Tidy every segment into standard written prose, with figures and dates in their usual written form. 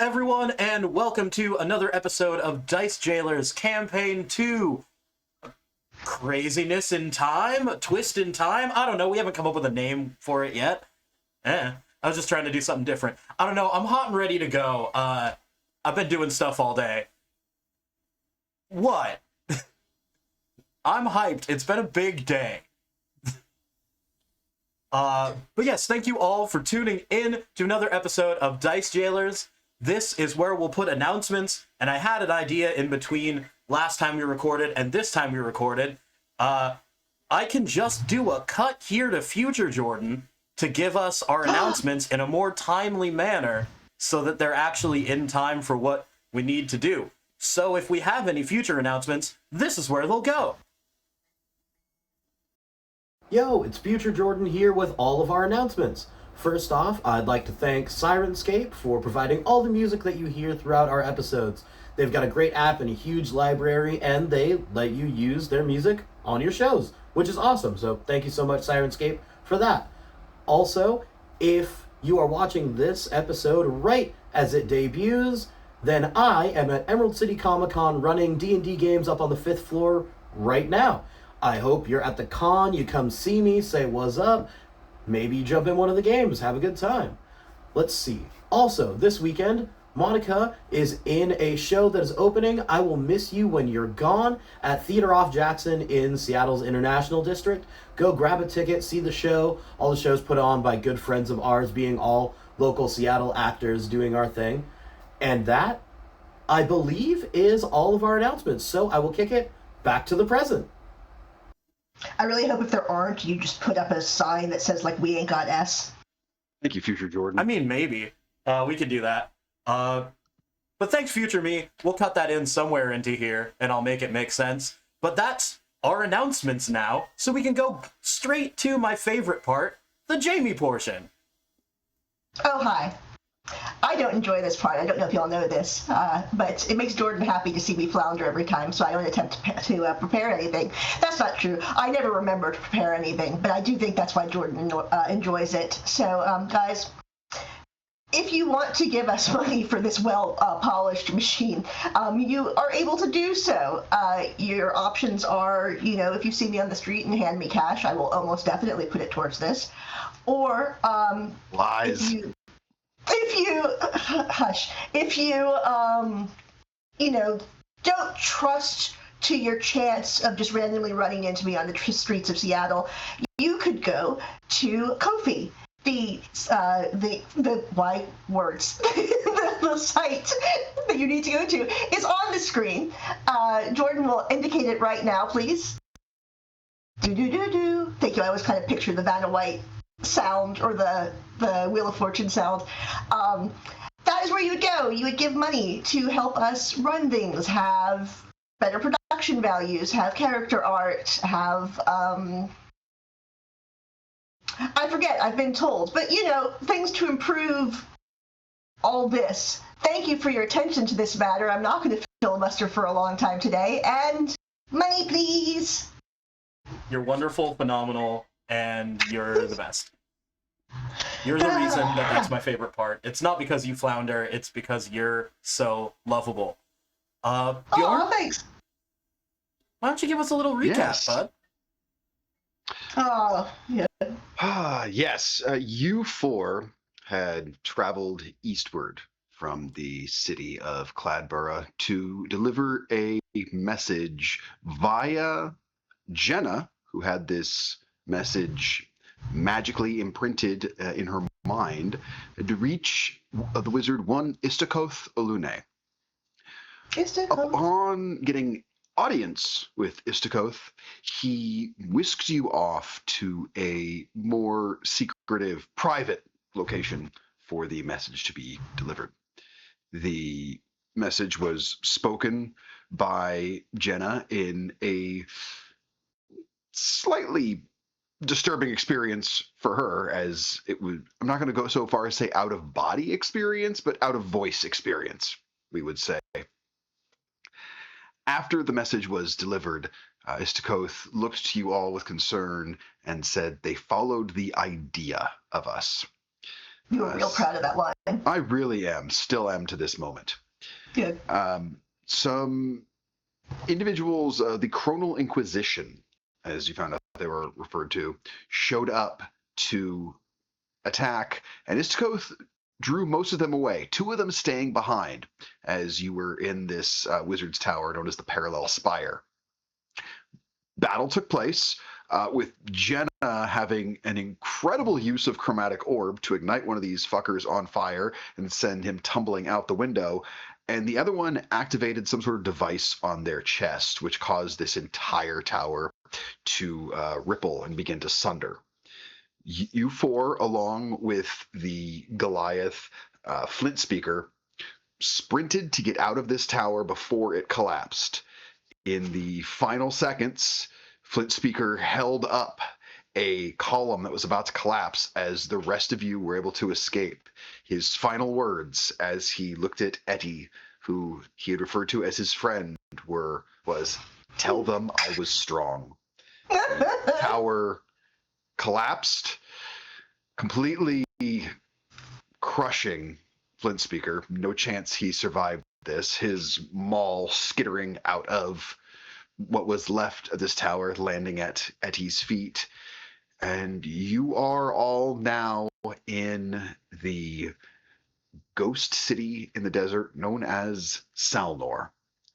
everyone, and welcome to another episode of Dice Jailers Campaign 2. Craziness in Time? Twist in Time? I don't know, we haven't come up with a name for it yet. I was just trying to do something different. I don't know, I'm hot and ready to go. I've been doing stuff all day. What? I'm hyped. It's been a big day. But yes, thank you all for tuning in to another episode of Dice Jailers. This is where we'll put announcements, and I had an idea in between last time we recorded and this time we recorded. I can just do a cut here to future Jordan to give us our announcements in a more timely manner so that they're actually in time for what we need to do. So if we have any future announcements, this is where they'll go. Yo, it's Future Jordan here with all of our announcements. First off, I'd like to thank Sirenscape for providing all the music that you hear throughout our episodes. They've got a great app and a huge library, and they let you use their music on your shows, which is awesome. So thank you so much, Sirenscape, for that. Also, if you are watching this episode right as it debuts, then I am at Emerald City Comic-Con running D&D games up on the 5th floor right now. I hope you're at the con, you come see me, say what's up, maybe you jump in one of the games, have a good time. Let's see. Also, this weekend, Monica is in a show that is opening, I Will Miss You When You're Gone, at Theater Off Jackson in Seattle's International District. Go grab a ticket, see the show. All the shows put on by good friends of ours, being all local Seattle actors doing our thing. And that, I believe, is all of our announcements. So I will kick it back to the present. I really hope if there aren't, you just put up a sign that says, like, we ain't got S. Thank you, Future Jordan. I mean, maybe. We could do that. But thanks, Future Me. We'll cut that in somewhere into here, and I'll make it make sense. But that's our announcements now, so we can go straight to my favorite part, the Jaime portion. Oh, hi. I don't enjoy this part. I don't know if y'all know this, but it makes Jordan happy to see me flounder every time, so I don't attempt to prepare anything. That's not true. I never remember to prepare anything, but I do think that's why Jordan enjoys it. So, guys, if you want to give us money for this well-polished machine, you are able to do so. Your options are, if you see me on the street and hand me cash, I will almost definitely put it towards this. Or, Lies. If you don't trust to your chance of just randomly running into me on the streets of Seattle, you could go to Ko-fi. The why words? the site that you need to go to is on the screen. Jordan will indicate it right now, please. Thank you. I always kind of picture the Vanna White sound or the Wheel of Fortune sound. That is where you would go. You would give money to help us run things, have better production values, have character art, have I forget, I've been told, but things to improve all this. Thank you for your attention to this matter. I'm not going to filibuster for a long time today, and money please. You're wonderful, phenomenal, and you're the best. You're the reason that's my favorite part. It's not because you flounder, it's because you're so lovable. Bjorn? Oh, thanks. Why don't you give us a little recap, bud? Oh, yeah. Yes. You four had traveled eastward from the city of Cladborough to deliver a message via Jenah, who had this message magically imprinted in her mind to reach the wizard one Istakoth Olune. Upon getting audience with Istakoth, he whisks you off to a more secretive, private location for the message to be delivered. The message was spoken by Jenah in a slightly disturbing experience for her, as it would, I'm not going to go so far as say out of body experience, but out of voice experience, we would say. After the message was delivered, Istakoth looked to you all with concern and said they followed the idea of us. You were real proud of that line. I really am. Still am to this moment. Good. Some individuals, the Chronal Inquisition, as you found out they were referred to, showed up to attack, and Istkoth drew most of them away, 2 of them staying behind as you were in this wizard's tower known as the Parallel Spire. Battle took place with Jenah having an incredible use of chromatic orb to ignite one of these fuckers on fire and send him tumbling out the window, and the other one activated some sort of device on their chest, which caused this entire tower to ripple and begin to sunder. You 4, along with the Goliath Flint Speaker, sprinted to get out of this tower before it collapsed. In the final seconds, Flint Speaker held up a column that was about to collapse as the rest of you were able to escape. His final words as he looked at Etty, who he had referred to as his friend, was, "Tell them I was strong." The tower collapsed, completely crushing Flint Speaker. No chance he survived this. His maul skittering out of what was left of this tower, landing at Etty's feet. And you are all now in the ghost city in the desert known as Salnor.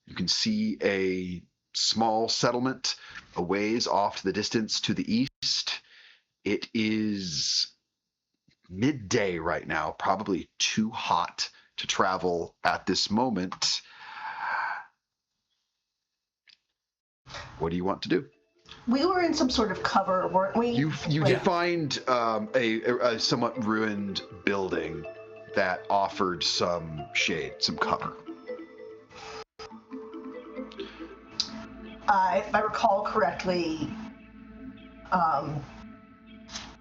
You can see a small settlement a ways off to the distance to the east. It is midday right now, probably too hot to travel at this moment. What do you want to do? We were in some sort of cover, weren't we? You did find a somewhat ruined building that offered some shade, some cover. If I recall correctly,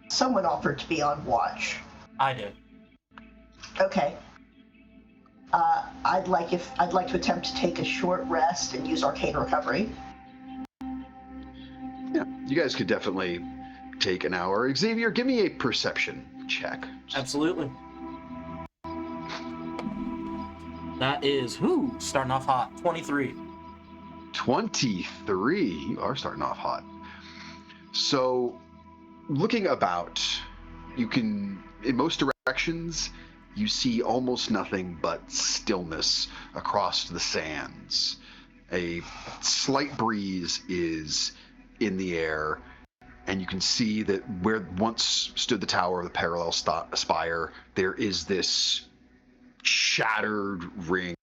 someone offered to be on watch. I did. Okay. I'd like to attempt to take a short rest and use Arcane Recovery. Yeah, you guys could definitely take an hour. Xavier, give me a perception check. Absolutely. That is, starting off hot, 23. 23. You are starting off hot. So, looking about, you can, in most directions, you see almost nothing but stillness across the sands. A slight breeze is in the air, and you can see that where once stood the tower of the Parallel Spire, there is this shattered ring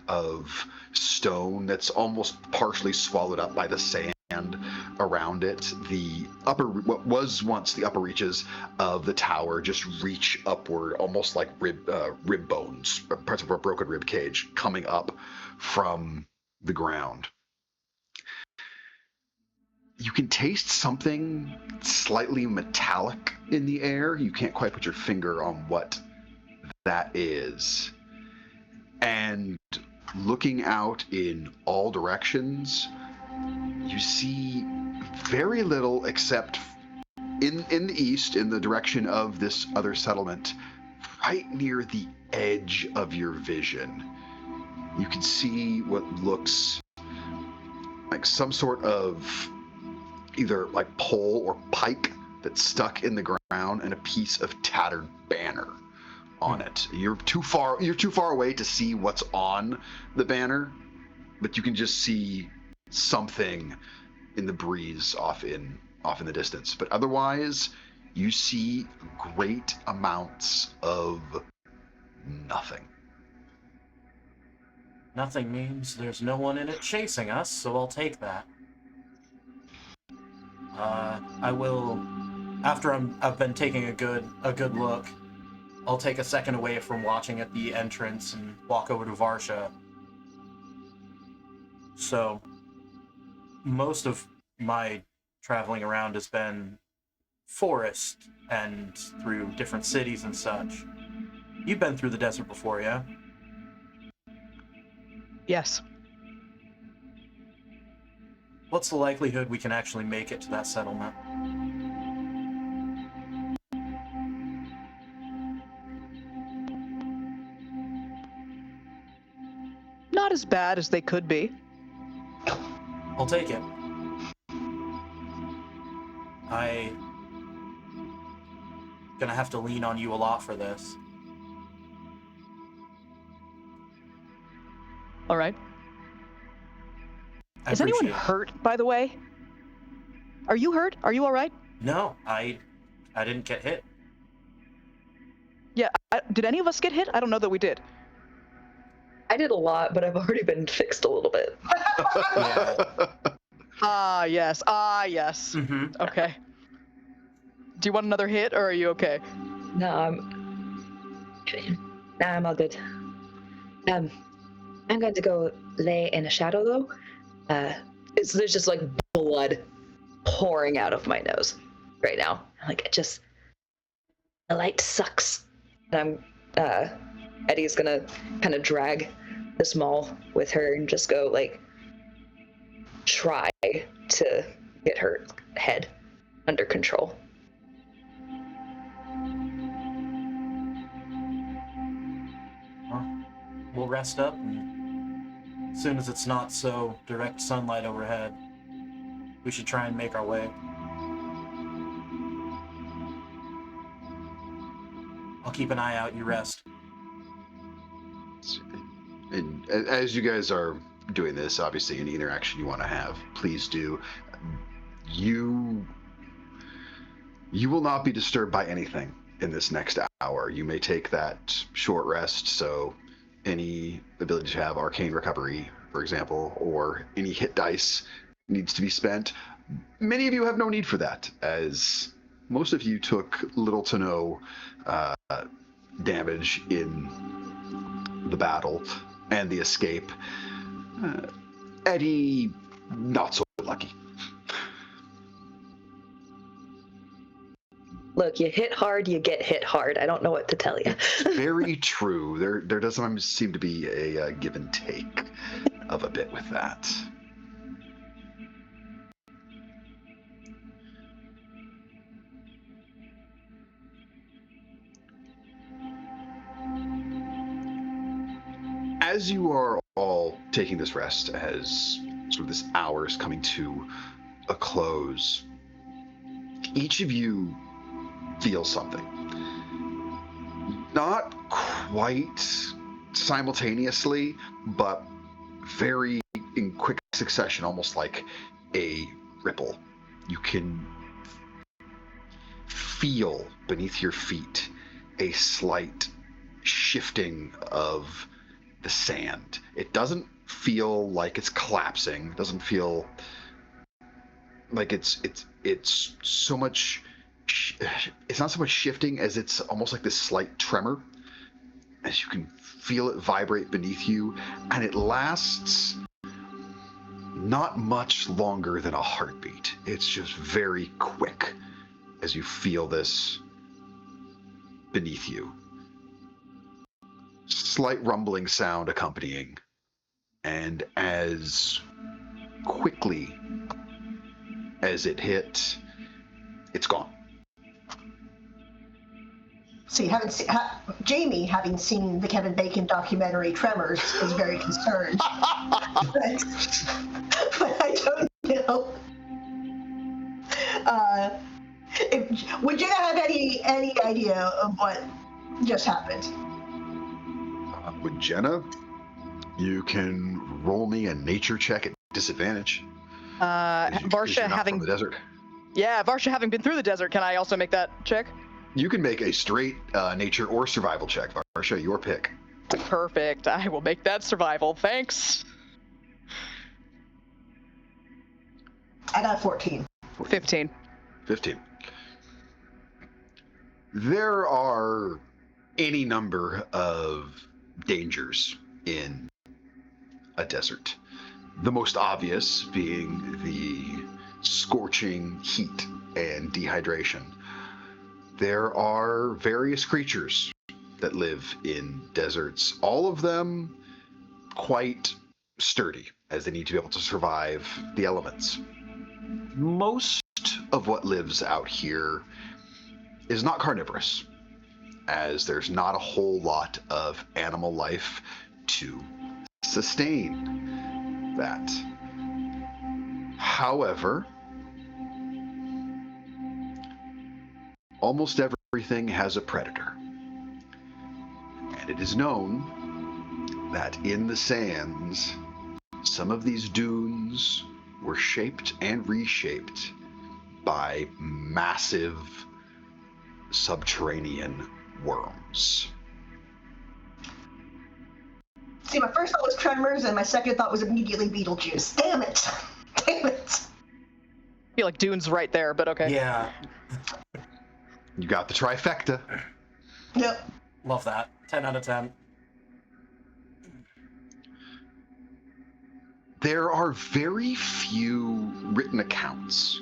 of stone that's almost partially swallowed up by the sand around it. What was once the upper reaches of the tower just reach upward, almost like rib bones, parts of a broken rib cage coming up from the ground. You can taste something slightly metallic in the air. You can't quite put your finger on what that is. And looking out in all directions, you see very little except in the east, in the direction of this other settlement, right near the edge of your vision. You can see what looks like some sort of either like pole or pike that's stuck in the ground and a piece of tattered banner on it. You're too far away to see what's on the banner, but you can just see something in the breeze off in the distance. But otherwise, you see great amounts of nothing. Nothing means there's no one in it chasing us, so I'll take that. I will, after I've been taking a good look, I'll take a second away from watching at the entrance and walk over to Varsha. So, most of my traveling around has been forest and through different cities and such. You've been through the desert before, yeah? Yes. What's the likelihood we can actually make it to that settlement? not as bad as they could be. I'll take it. Gonna have to lean on you a lot for this. All right. I Is anyone appreciate it. hurt, by the way? Are you hurt? Are you all right? No, I didn't get hit. Yeah, did any of us get hit? I don't know that we did. I did a lot, but I've already been fixed a little bit. Yeah. Ah, yes. Mm-hmm. Okay. Do you want another hit, or are you okay? No, I'm all good. I'm going to go lay in a shadow, though. There's just, like, blood pouring out of my nose right now. Like, the light sucks. And Etty's gonna kind of drag this mall with her and just go, like, try to get her head under control. Well, we'll rest up, and as soon as it's not so direct sunlight overhead, we should try and make our way. I'll keep an eye out, you rest. And as you guys are doing this, obviously any interaction you want to have, please do. You will not be disturbed by anything in this next hour. You may take that short rest, so any ability to have arcane recovery, for example, or any hit dice needs to be spent. Many of you have no need for that, as most of you took little to no damage in the battle and the escape. Etty, not so lucky. Look, you hit hard, you get hit hard. I don't know what to tell you. It's very true. There does sometimes seem to be a give and take of a bit with that. As you are all taking this rest, as sort of this hour is coming to a close, each of you feel something. Not quite simultaneously, but very in quick succession, almost like a ripple. You can feel beneath your feet a slight shifting of the sand. It doesn't feel like it's collapsing. It doesn't feel like it's so much. It's not so much shifting as it's almost like this slight tremor, as you can feel it vibrate beneath you, and it lasts not much longer than a heartbeat. It's just very quick as you feel this beneath you. Slight rumbling sound accompanying, and as quickly as it hit, it's gone. See, Jaime, having seen the Kevin Bacon documentary Tremors, is very concerned. but I don't know. Would Jenah have any idea of what just happened? With Jenah, you can roll me a nature check at disadvantage. Varsha having from the desert. Yeah, Varsha having been through the desert, can I also make that check? You can make a straight nature or survival check, Varsha, your pick. Perfect. I will make that survival. Thanks. I got 14. 15. 15. There are any number of dangers in a desert. The most obvious being the scorching heat and dehydration. There are various creatures that live in deserts, all of them quite sturdy, as they need to be able to survive the elements. Most of what lives out here is not carnivorous, as there's not a whole lot of animal life to sustain that. However, almost everything has a predator. And it is known that in the sands, some of these dunes were shaped and reshaped by massive subterranean worms. See, my first thought was tremors, and my second thought was immediately Beetlejuice. Damn it! Damn it! I feel like Dune's right there, but okay. Yeah, You got the trifecta. Yep. love that. 10 out of 10. There are very few written accounts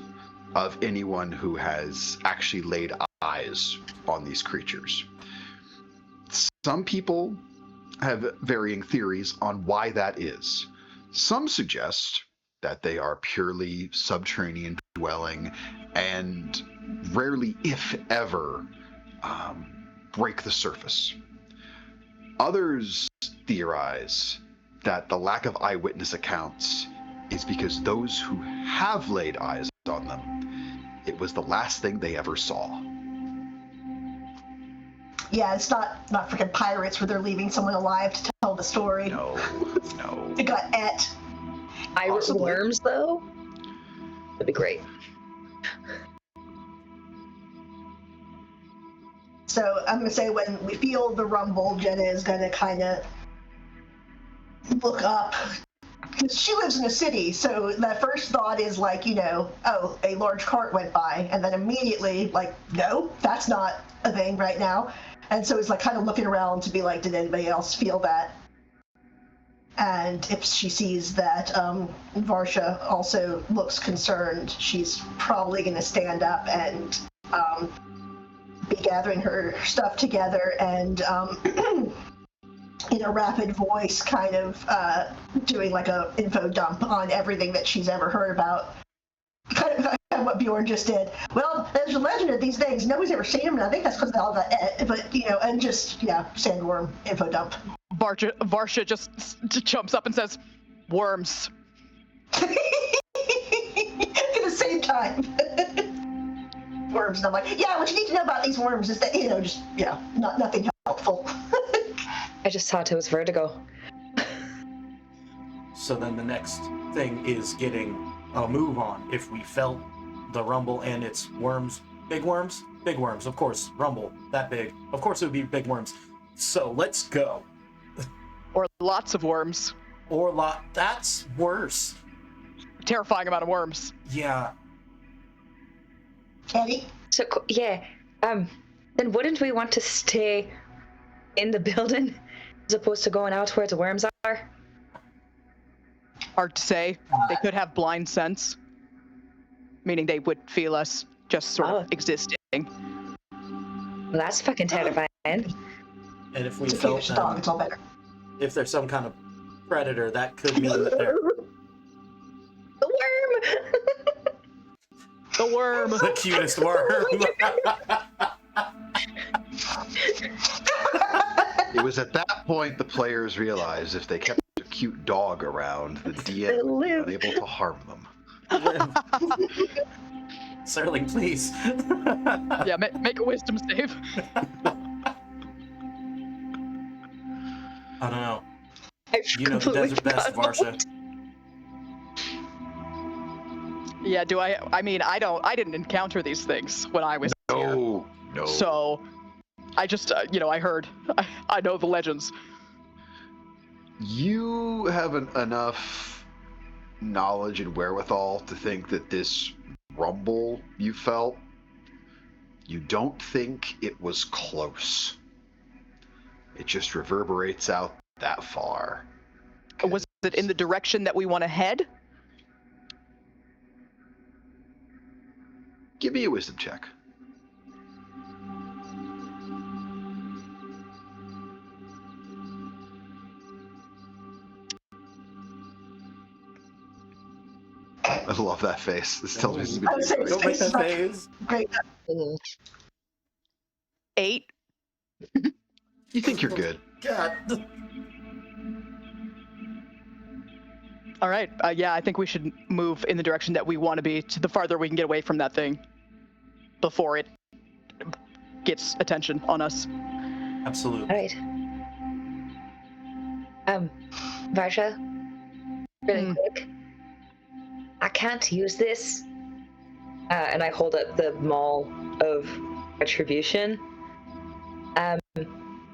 of anyone who has actually laid eyes on these creatures. Some people have varying theories on why that is. Some suggest that they are purely subterranean dwelling and rarely, if ever, break the surface. Others theorize that the lack of eyewitness accounts is because those who have laid eyes on them, it was the last thing they ever saw. Yeah, it's not freaking pirates where they're leaving someone alive to tell the story. No. It got et. Possibly. Worms, though? That'd be great. So I'm gonna say when we feel the rumble, Jenna is gonna kind of look up. Because she lives in a city, so that first thought is like, oh, a large cart went by, and then immediately, like, no, that's not a thing right now. And so it's like kind of looking around to be like, did anybody else feel that? And if she sees that Varsha also looks concerned, she's probably going to stand up and be gathering her stuff together and in a rapid voice kind of doing like a info dump on everything that she's ever heard about. Kind of what Bjorn just did. Well, there's a legend of these things. Nobody's ever seen them, and I think that's because they all got et. But, and just, sandworm info dump. Varsha just jumps up and says, "Worms." At the same time. Worms, and I'm like, yeah, what you need to know about these worms is that, nothing helpful. I just thought it was vertigo. So then the next thing is getting a move on. If we felt the rumble and it's worms, big worms, of course, rumble, that big. Of course it would be big worms. So let's go. Or lots of worms. That's worse. Terrifying amount of worms. Yeah. Etty? So, yeah, then wouldn't we want to stay in the building as opposed to going out where the worms are? Hard to say. They could have blind sense, meaning they would feel us just sort of existing. Well, that's fucking terrifying. And if we It's a felt Swedish dog, it's all better. if there's some kind of predator, that could mean that they're The worm! The worm! the cutest worm. It was at that point the players realized if they kept a cute dog around, the DM They'll would live. be unable to harm them. Serling, please. Yeah, make a wisdom save. I don't know. I've You know the completely desert best, forgot. Varsha. Yeah, I didn't encounter these things when I was here. No. So, I just, I heard. I know the legends. You have enough knowledge and wherewithal to think that this rumble you felt, you don't think it was close. It just reverberates out that far. Was it in the direction that we want to head? Give me a wisdom check. I love that face. This tells me this is I would say going to his be Don't make face is that not face. great. 8. You think you're good. God. All right. Yeah, I think we should move in the direction that we want to be, to the farther we can get away from that thing before it gets attention on us. Absolutely. All right. Varsha, really quick. I can't use this. And I hold up the Maul of Retribution. I'm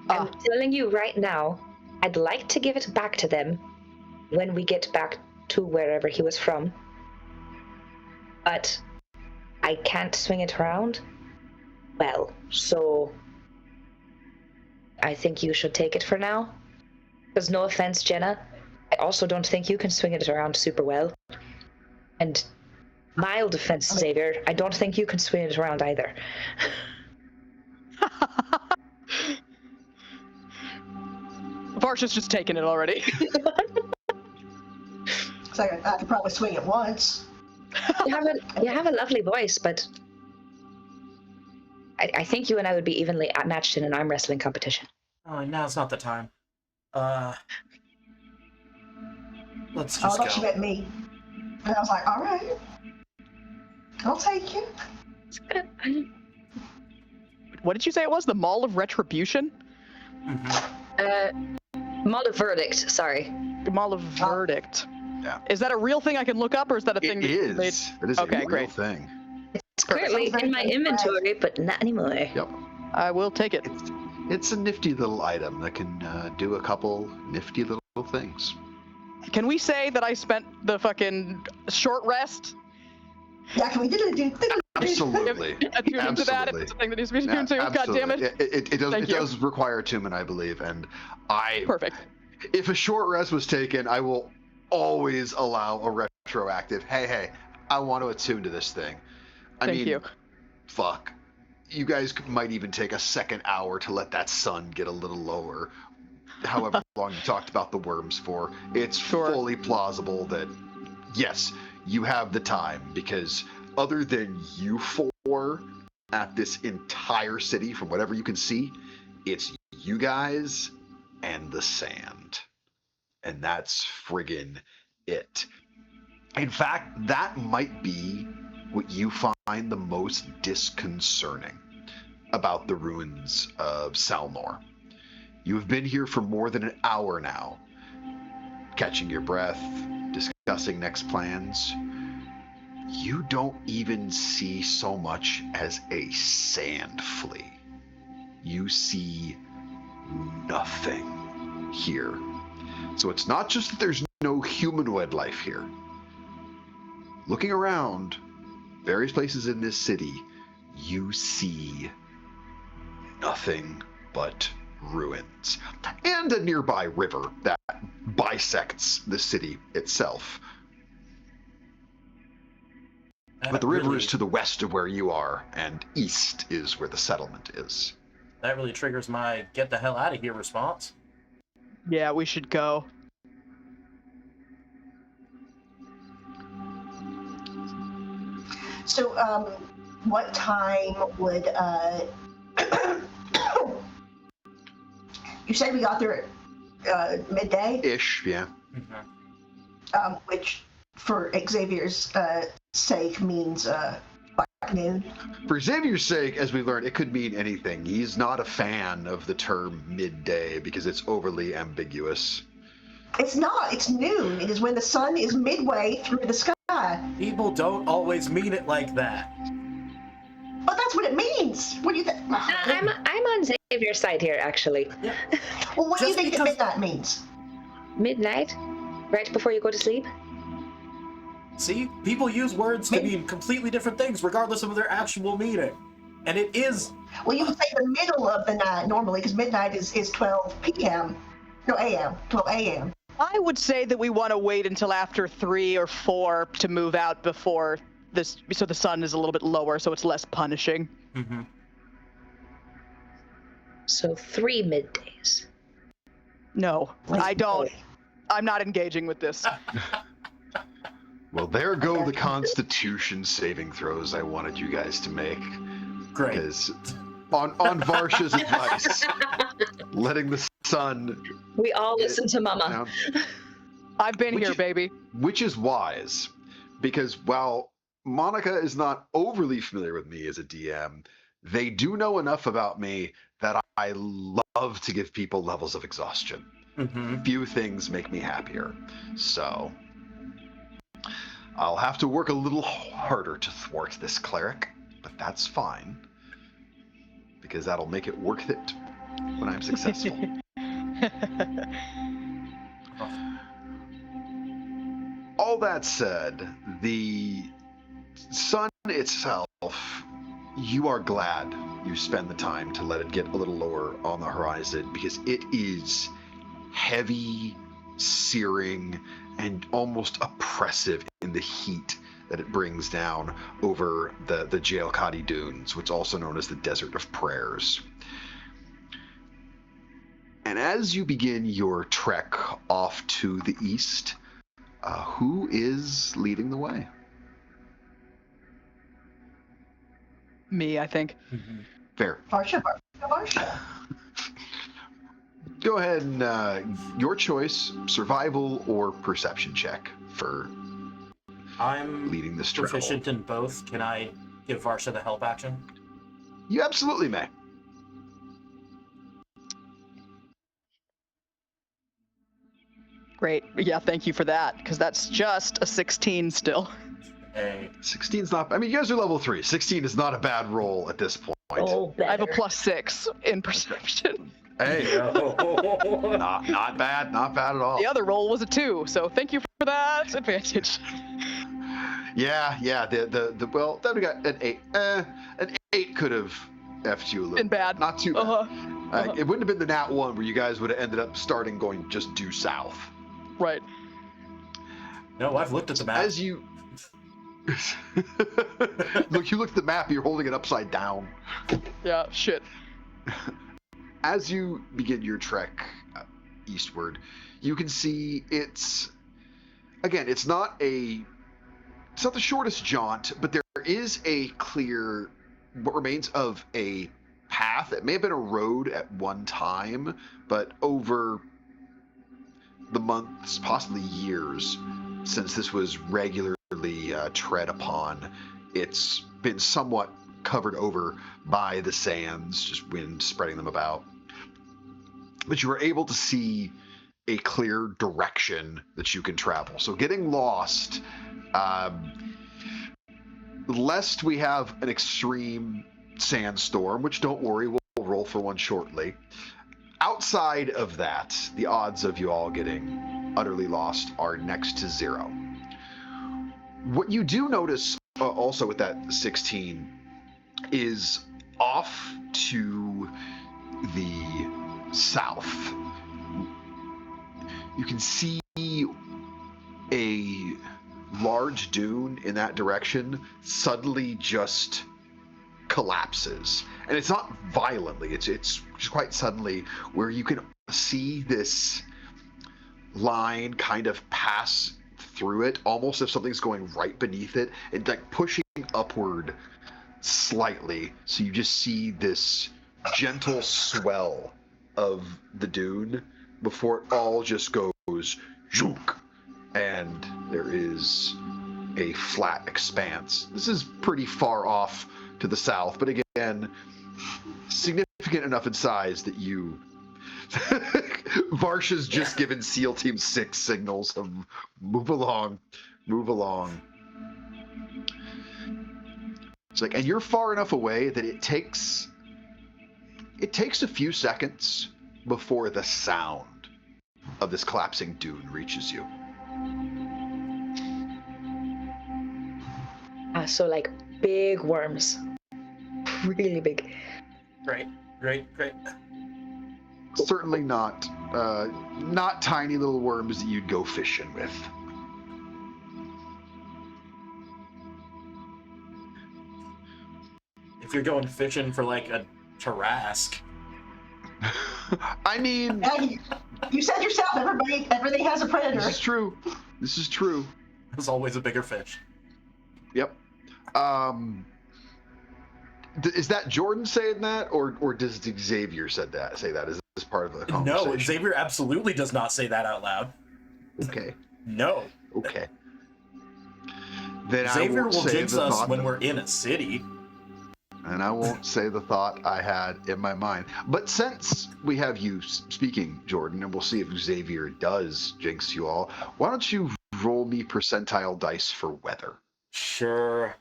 telling you right now, I'd like to give it back to them when we get back to wherever he was from. But I can't swing it around. Well, so I think you should take it for now. Because no offense, Jenah, I also don't think you can swing it around super well. And mild offense, Xavier, I don't think you can swing it around either. Varsha's just taken it already. So I could probably swing it once. You have a lovely voice, but I think you and I would be evenly matched in an arm wrestling competition. Oh, now's not the time. Let's I just thought she go. meant me. And I was like, all right. I'll take you. What did you say it was? The Maul of Retribution? Maul of Verdict, sorry. Maul of Verdict. Yeah. Is that a real thing I can look up, or is that a thing It that you made? is. It is Okay, a real great. thing. It's currently in my inventory, but not anymore. Yep. I will take it. It's a nifty little item that can do a couple nifty little things. Can we say that I spent the fucking short rest Yeah, can we do? Absolutely. attuned to that? If it's a thing that needs to be attuned to, god damn it. It does. Thank It you. does require attunement, I believe, and Perfect. If a short rest was taken, I will always allow a retroactive. Hey, I want to attune to this thing. I Thank mean, you. fuck. You guys might even take a second hour to let that sun get a little lower. However long you talked about the worms for, it's Sure. fully plausible that, yes, you have the time, because other than you four at this entire city, from whatever you can see, it's you guys and the sand. And that's friggin' it. In fact, that might be what you find the most disconcerting about the ruins of Salnor. You have been here for more than an hour now, catching your breath, discussing next plans. You don't even see so much as a sand flea. You see nothing here. So it's not just that there's no humanoid life here. Looking around various places in this city, you see nothing but ruins and a nearby river that bisects the city itself. But the river is to the west of where you are, and east is where the settlement is. That really triggers my get the hell out of here response. Yeah, we should go. So, what time would you said we got there at midday? Ish, yeah. Which for Xavier's sake means like noon. For Xavier's sake, as we learned, it could mean anything. He's not a fan of the term midday because it's overly ambiguous. It's not. It's noon. It is when the sun is midway through the sky. People don't always mean it like that. But that's what it means. What do you think? I'm on Xavier's side here, actually. Yeah. Well, what do you Just think because- midnight means? Midnight? Right before you go to sleep? See, people use words to mean completely different things regardless of their actual meaning. And it is. Well, you would say the middle of the night normally, because midnight is 12 p.m. No, a.m. 12 a.m. I would say that we want to wait until after 3 or 4 to move out before this, so the sun is a little bit lower, so it's less punishing. Mm-hmm. So 3 middays. No, I don't. I'm not engaging with this. Well, there go the Constitution saving throws I wanted you guys to make. Great. Because on Varsha's advice, letting the sun We all listen to Mama. down, I've been here, baby. Which is wise, because while Monica is not overly familiar with me as a DM, they do know enough about me that I love to give people levels of exhaustion. Mm-hmm. Few things make me happier. So I'll have to work a little harder to thwart this cleric, but that's fine, because that'll make it worth it when I'm successful. All that said, the sun itself, you are glad you spend the time to let it get a little lower on the horizon, because it is heavy, searing, and almost oppressive in the heat that it brings down over the Jailkati Dunes, which is also known as the Desert of Prayers. And as you begin your trek off to the east, who is leading the way? Me, I think. Mm-hmm. Fair. Varsha. Go ahead and your choice, survival or perception check for I'm leading this travel. proficient in both. Can I give Varsha the help action? You absolutely may. Great. Yeah, thank you for that, because that's just a 16 still. Hey. 16's not... I mean, you guys are level 3. 16 is not a bad roll at this point. Oh, better. I have a +6 in perception. Hey, not bad. Not bad at all. The other roll was a 2, so thank you for that advantage. Yeah. Well, then we got an 8. An 8 could have effed you a little. Been bad. Not too bad. It wouldn't have been the nat 1 where you guys would have ended up starting going just due south. Right. No, I've looked at the map. As you look, you look at the map. You're holding it upside down. Yeah. Shit. As you begin your trek eastward, you can see it's not the shortest jaunt, but there is a clear, what remains of a path. It may have been a road at one time, but over the months, possibly years, since this was regularly tread upon, it's been somewhat covered over by the sands, just wind spreading them about. But you are able to see a clear direction that you can travel. So getting lost, lest we have an extreme sandstorm, which don't worry, we'll roll for one shortly. Outside of that, the odds of you all getting utterly lost are next to 0. What you do notice also with that 16 is off to the south. You can see a large dune in that direction suddenly just collapses, and it's not violently, it's just quite suddenly, where you can see this line kind of pass through it, almost if something's going right beneath it, and like pushing upward slightly, so you just see this gentle swell of the dune before it all just goes zook, and there is a flat expanse. This is pretty far off to the south, but again, significant enough in size that you Varsha's just given SEAL Team 6 signals of move along. It's like, and you're far enough away that it takes a few seconds before the sound of this collapsing dune reaches you. So like big worms. Really big. Great. Certainly not tiny little worms that you'd go fishing with. If you're going fishing for like a Tarrasque. I mean, Hey, you said yourself, everything has a predator. This is true. There's always a bigger fish. Yep. Is that Jordan saying that, or does Xavier say that? Is this part of the conversation? No, Xavier absolutely does not say that out loud. Okay. No. Okay. Then Xavier I won't will say jinx the us thought when we're in a city. And I won't say the thought I had in my mind. But since we have you speaking, Jordan, and we'll see if Xavier does jinx you all, why don't you roll me percentile dice for weather? Sure.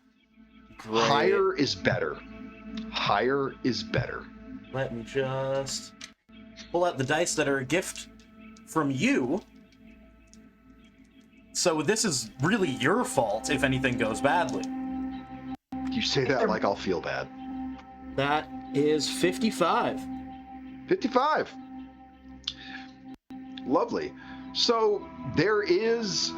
Great. Higher is better. Higher is better. Let me just pull out the dice that are a gift from you. So this is really your fault if anything goes badly. You say that like I'll feel bad. That is 55. 55. Lovely. So there's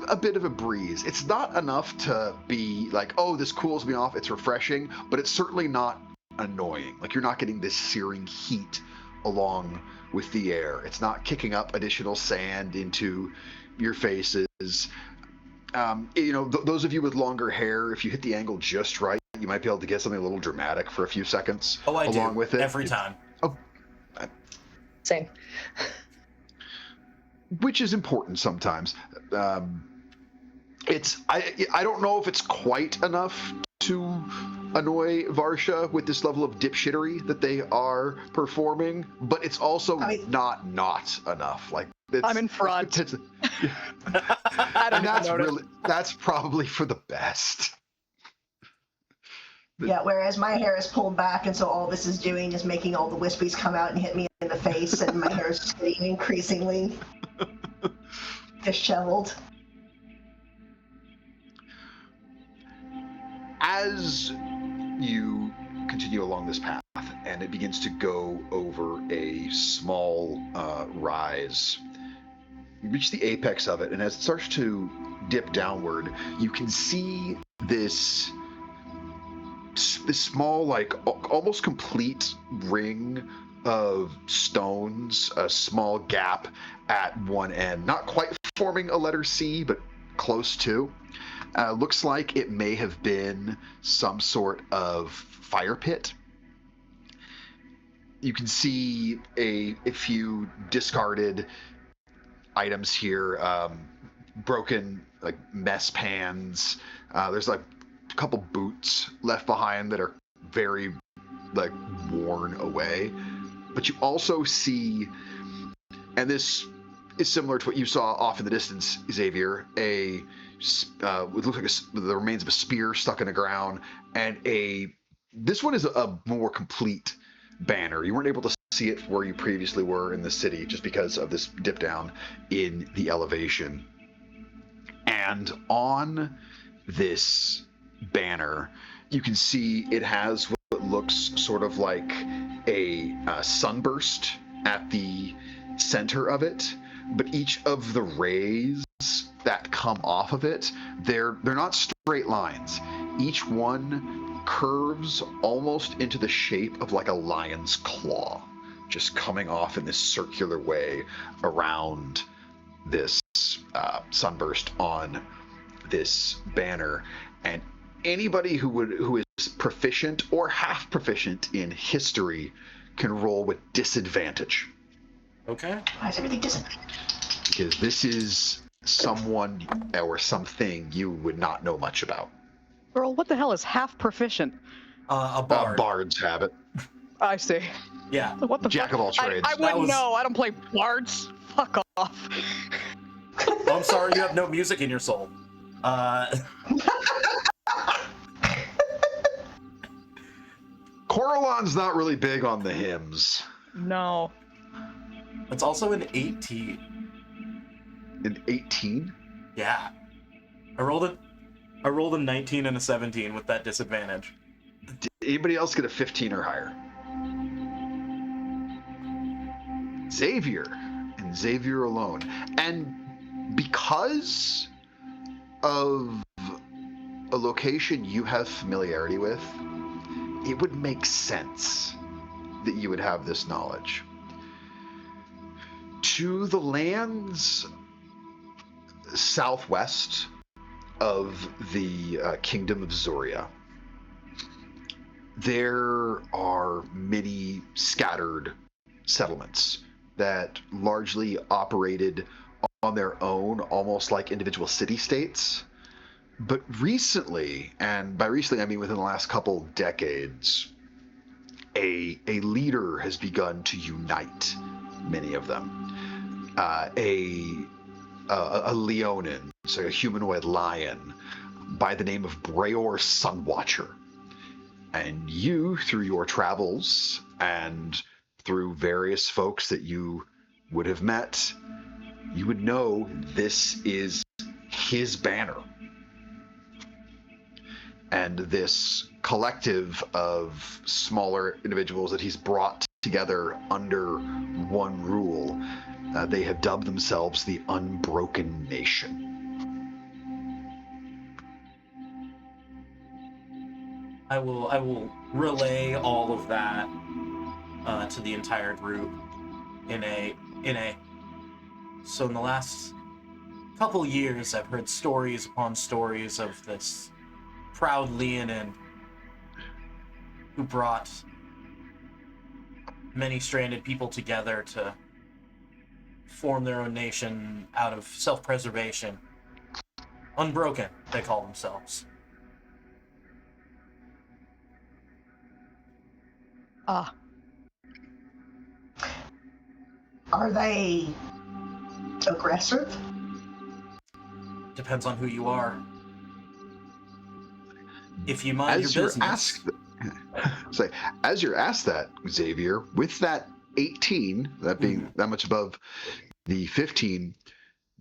a bit of a breeze. It's not enough to be like, oh, this cools me off, it's refreshing, but it's certainly not annoying. Like, you're not getting this searing heat along with the air. It's not kicking up additional sand into your faces. Those of you with longer hair, if you hit the angle just right, you might be able to get something a little dramatic for a few seconds. Oh, I along do. with it. Every time. Oh, Same. which is important sometimes. I don't know if it's quite enough to annoy Varsha with this level of dipshittery that they are performing, but it's also not enough. Like, I'm in front. I don't and even notice. that's probably for the best. Yeah, whereas my hair is pulled back, and so all this is doing is making all the wispies come out and hit me in the face, and my hair is getting increasingly disheveled. As you continue along this path, and it begins to go over a small rise, you reach the apex of it, and as it starts to dip downward, you can see this small, like almost complete ring of stones, a small gap at one end, not quite forming a letter C, but close to. Looks like it may have been some sort of fire pit. You can see a few discarded items here, broken like mess pans. There's like a couple boots left behind that are very like worn away. But you also see, and this is similar to what you saw off in the distance, Xavier, it looks like the remains of a spear stuck in the ground, and this one is a more complete banner. You weren't able to see it where you previously were in the city just because of this dip down in the elevation. And on this banner, you can see it has what looks sort of like a sunburst at the center of it, but each of the rays that come off of it, they're not straight lines. Each one curves almost into the shape of like a lion's claw, just coming off in this circular way around this sunburst on this banner. And anybody who is proficient or half proficient in history can roll with disadvantage. Okay. Why is everything disadvantage? Because this is someone or something you would not know much about. Girl, what the hell is half proficient? A bard. Bards have it. I see. Yeah. What the Jack fuck? of all trades. I wouldn't know. I don't play bards. Fuck off. Oh, I'm sorry, you have no music in your soul. Coralon's not really big on the hymns. No. It's also an 18. An 18? Yeah. I rolled a 19 and a 17 with that disadvantage. Did anybody else get a 15 or higher? Xavier, and Xavier alone. And because of a location you have familiarity with, it would make sense that you would have this knowledge. To the lands southwest of the Kingdom of Zoria, there are many scattered settlements that largely operated on their own, almost like individual city-states. But recently, and by recently I mean within the last couple decades, a leader has begun to unite many of them. A leonin, so a humanoid lion, by the name of Breor Sunwatcher. And you, through your travels and through various folks that you would have met, you would know this is his banner. And this collective of smaller individuals that he's brought together under one rule, they have dubbed themselves the Unbroken Nation. I will relay all of that to the entire group so in the last couple years I've heard stories upon stories of this proud Leonin who brought many stranded people together to form their own nation out of self-preservation. Unbroken, they call themselves. Are they aggressive? Depends on who you are. If you mind your business. As you're asked that, Xavier, with that 18, that being that much above the 15,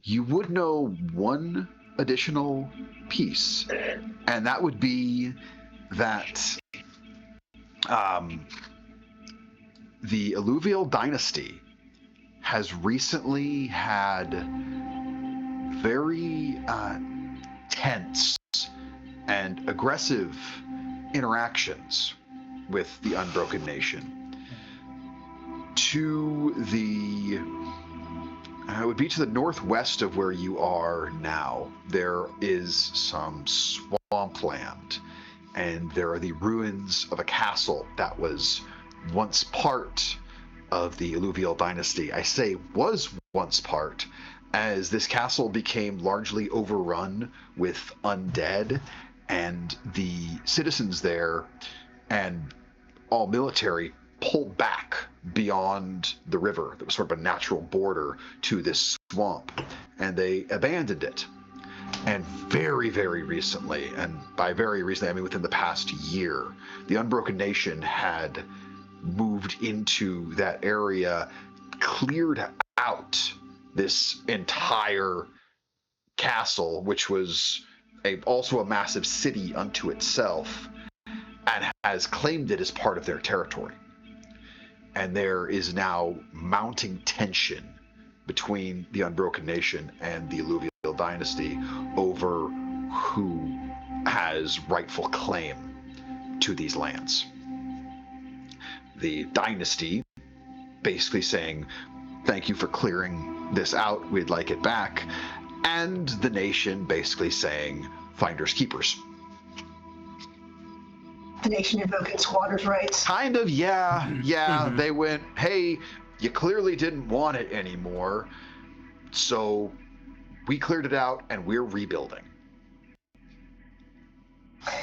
you would know one additional piece, and that would be that the Alluvial Dynasty has recently had very tense and aggressive interactions with the Unbroken Nation. To the it would be to the northwest of where you are now. There is some swampland, and there are the ruins of a castle that was once part of the Alluvial Dynasty. I say was once part, as this castle became largely overrun with undead, and the citizens there and all military pulled back beyond the river that was sort of a natural border to this swamp, and they abandoned it. And very, very recently, and by very recently I mean within the past year, the Unbroken Nation had moved into that area, cleared out this entire castle, which was also a massive city unto itself, and has claimed it as part of their territory. And there is now mounting tension between the Unbroken Nation and the Alluvial Dynasty over who has rightful claim to these lands. The Dynasty basically saying, thank you for clearing this out, we'd like it back. And the nation basically saying, finders keepers. The nation invoking squatters' rights? Kind of, yeah. They went, hey, you clearly didn't want it anymore, so we cleared it out and we're rebuilding.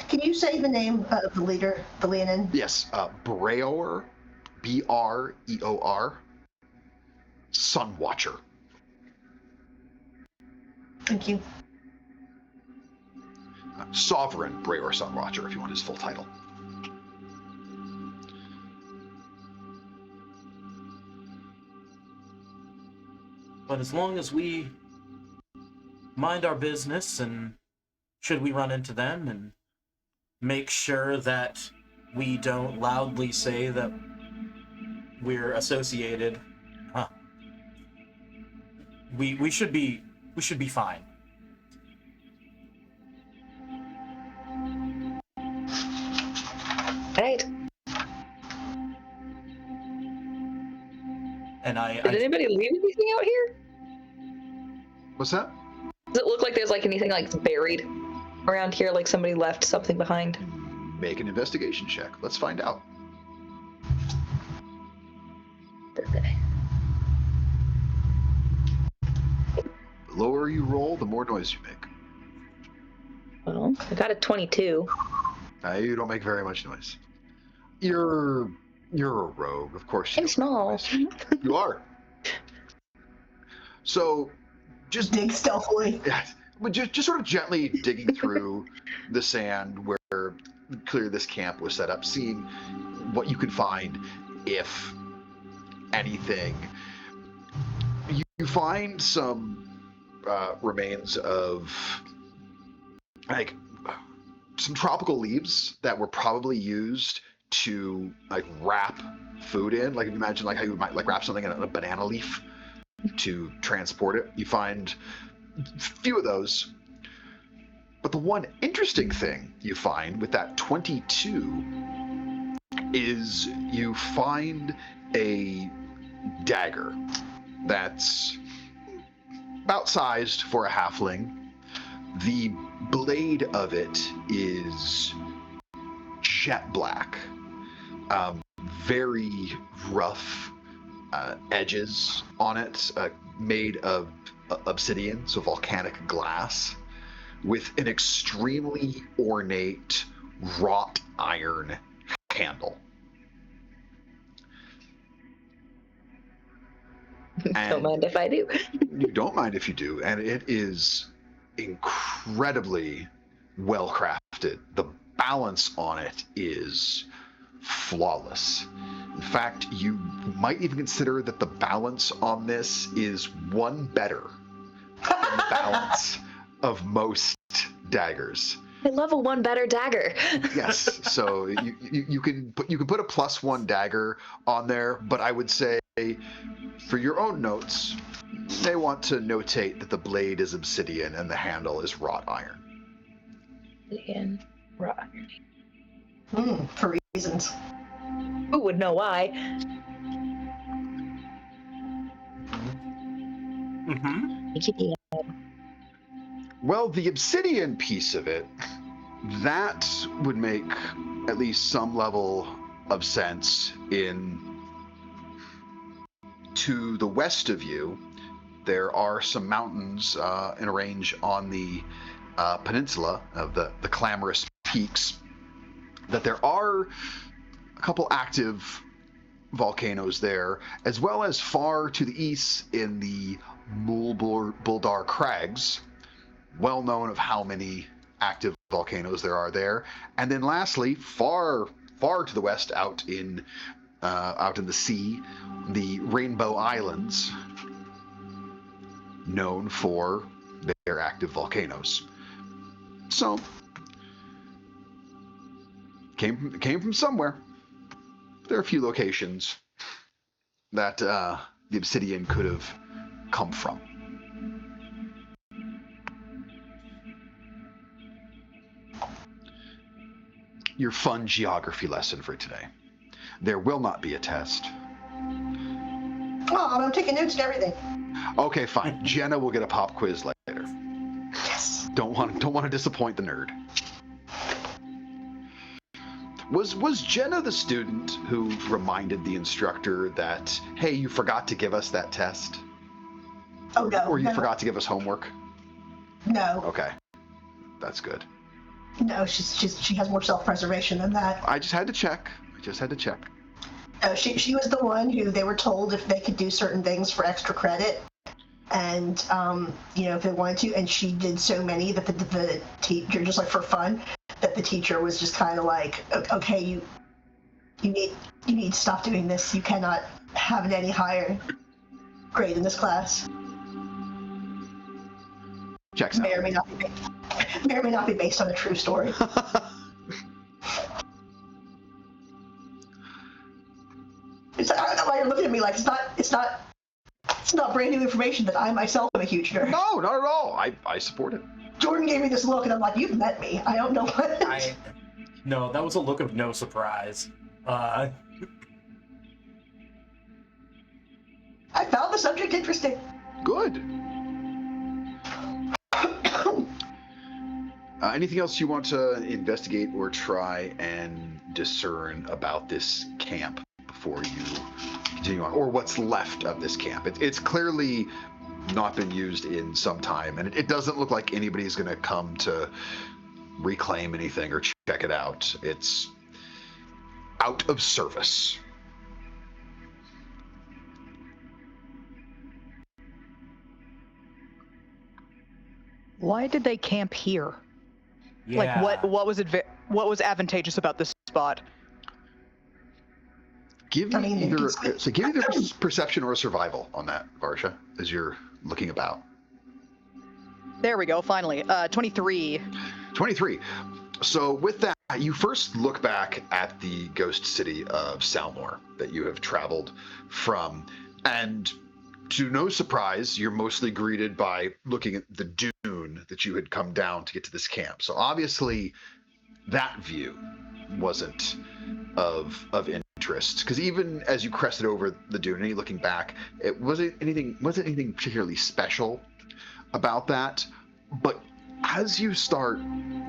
Can you say the name of the leader, the Leonin? Yes, Breor, B-R-E-O-R, Sunwatcher. Thank you. Sovereign Breor Sunwatcher, if you want his full title. But as long as we mind our business, and should we run into them, and make sure that we don't loudly say that we're associated, we should be fine. Right. And Did anybody leave anything out here? What's that? Does it look like there's like anything like buried around here, like somebody left something behind? Make an investigation check. Let's find out. Okay. lower you roll, the more noise you make. Well, I got a 22. You don't make very much noise. You're a rogue, of course. You I'm don't small. make noise. You are. So, just dig stealthily. Yeah, but just sort of gently digging through the sand where clearly this camp was set up, seeing what you could find, if anything. You find some remains of like some tropical leaves that were probably used to like wrap food in. Like imagine like how you might like wrap something in a banana leaf to transport it. You find a few of those. But the one interesting thing you find with that 22 is you find a dagger that's about sized for a halfling. The blade of it is jet black, very rough edges on it, made of obsidian, so volcanic glass, with an extremely ornate wrought iron handle. Don't mind if I do. You don't mind if you do, and it is incredibly well crafted. The balance on it is flawless. In fact, you might even consider that the balance on this is one better than the balance of most daggers. I love a one better dagger. Yes, so you can put a +1 dagger on there, but I would say for your own notes, you may want to notate that the blade is obsidian and the handle is wrought iron. Obsidian, wrought iron. For reasons. Who would know why? Mm-hmm. Well, the obsidian piece of it, that would make at least some level of sense. To the west of you, there are some mountains in a range on the peninsula of the Clamorous Peaks, that there are a couple active volcanoes there, as well as far to the east in the Buldar Crags, well known of how many active volcanoes there are there. And then lastly, far to the west, out in the sea, the Rainbow Islands, known for their active volcanoes. So, came from somewhere. There are a few locations that the obsidian could have come from. Your fun geography lesson for today. There will not be a test. Oh, I'm taking notes and everything. Okay, fine. Jenah will get a pop quiz later. Yes. Don't want to disappoint the nerd. Was Jenah the student who reminded the instructor that, hey, you forgot to give us that test? Oh, no. Or you no. forgot to give us homework? No. Okay. That's good. No, she has more self-preservation than that. I just had to check. No, she was the one who they were told if they could do certain things for extra credit, and if they wanted to, and she did so many that the teacher, just like for fun, that the teacher was just kind of like, okay, you need to stop doing this. You cannot have it any higher grade in this class. Checks out. May or may not be based on a true story. I don't know why you're looking at me like it's not brand new information that I myself am a huge nerd. No, not at all. I support it. Jordan gave me this look, and I'm like, you've met me. I don't know what. No, that was a look of no surprise. I found the subject interesting. Good. Anything else you want to investigate or try and discern about this camp before you continue on, or what's left of this camp? It's clearly not been used in some time, and it doesn't look like anybody's going to come to reclaim anything or check it out. It's out of service. Why did they camp here? Yeah. Like, what was advantageous about this spot? Give me either perception or survival on that, Varsha, as you're looking about. There we go, finally. 23. 23. So with that, you first look back at the ghost city of Salmore that you have traveled from, and to no surprise, you're mostly greeted by looking at the dune that you had come down to get to this camp. So obviously, that view wasn't of interest, because even as you crested over the dune and you're looking back, it wasn't anything particularly special about that. But as you start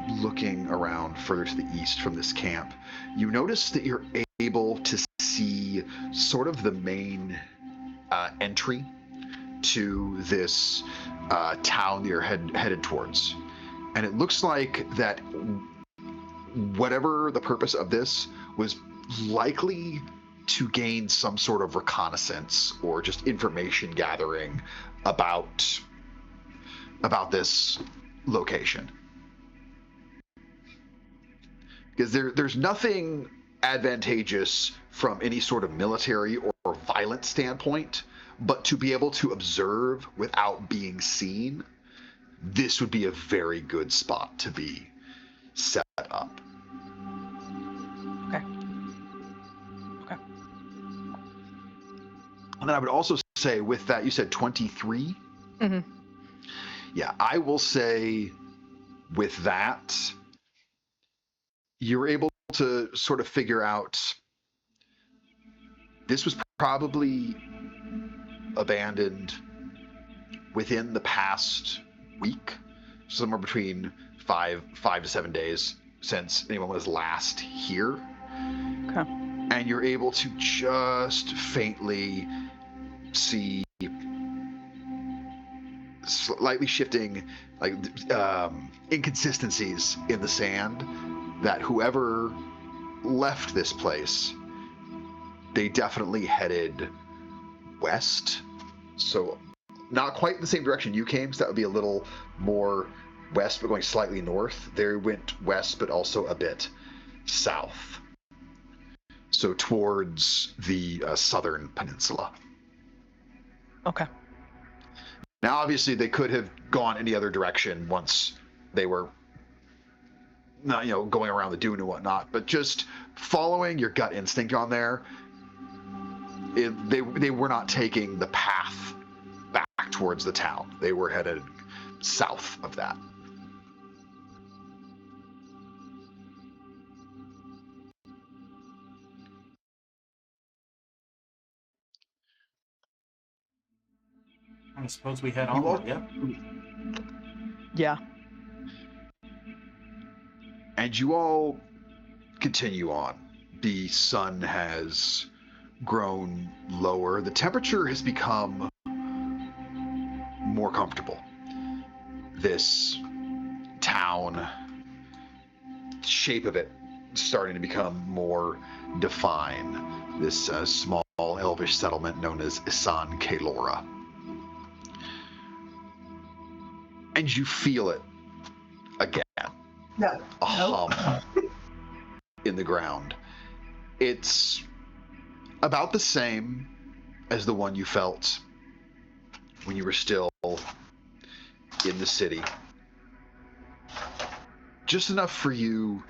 looking around further to the east from this camp, you notice that you're able to see sort of the main entry to this town that you're headed towards. And it looks like that whatever the purpose of this was likely to gain some sort of reconnaissance or just information gathering about this location. Because there's nothing advantageous from any sort of military or violent standpoint, but to be able to observe without being seen, this would be a very good spot to be set up. Okay. And then I would also say with that, you said 23? Mm-hmm. Yeah, I will say with that, you're able to sort of figure out this was probably abandoned within the past week, somewhere between 5 to 7 days since anyone was last here. Okay. And you're able to just faintly see slightly shifting inconsistencies in the sand, that whoever left this place, they definitely headed west. So not quite the same direction you came, so that would be a little more west, but going slightly north. They went west, but also a bit south. So towards the southern peninsula. Okay. Now, obviously, they could have gone any other direction once they were, going around the dune and whatnot. But just following your gut instinct on there, they were not taking the path back towards the town. They were headed south of that. I suppose we head onward, yeah? Yeah. And you all continue on. The sun has grown lower. The temperature has become more comfortable. This town, shape of it starting to become more defined. This small elvish settlement known as Isan Kalora. And you feel it again. No. A hum in the ground. It's about the same as the one you felt when you were still in the city. Just enough for you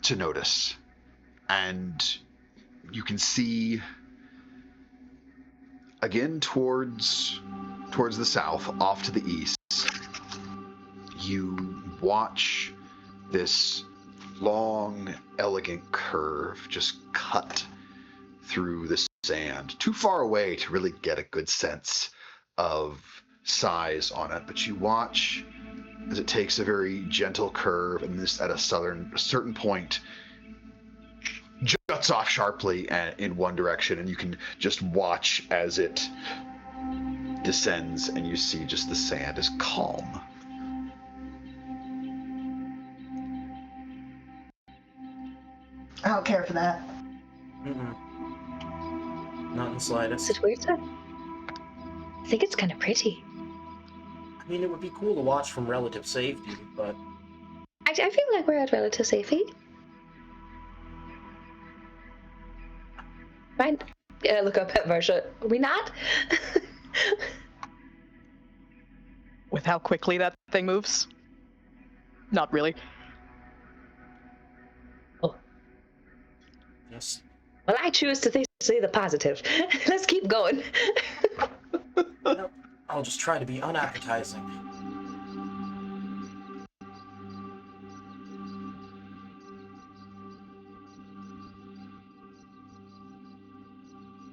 to notice. And you can see again towards the south, off to the east. You watch this long, elegant curve just cut through the sand, too far away to really get a good sense of size on it, but you watch as it takes a very gentle curve, and this at a certain point juts off sharply in one direction, and you can just watch as it descends, and you see just the sand is calm. I don't care for that. Mm-mm. Not in the slightest. Is it weird, sir? I think it's kind of pretty. I mean, it would be cool to watch from relative safety, but I feel like we're at relative safety. Fine. Yeah, look up at Varsha. Are we not? With how quickly that thing moves? Not really. Oh. just Well, I choose to say the positive. Let's keep going. well, I'll just try to be unappetizing.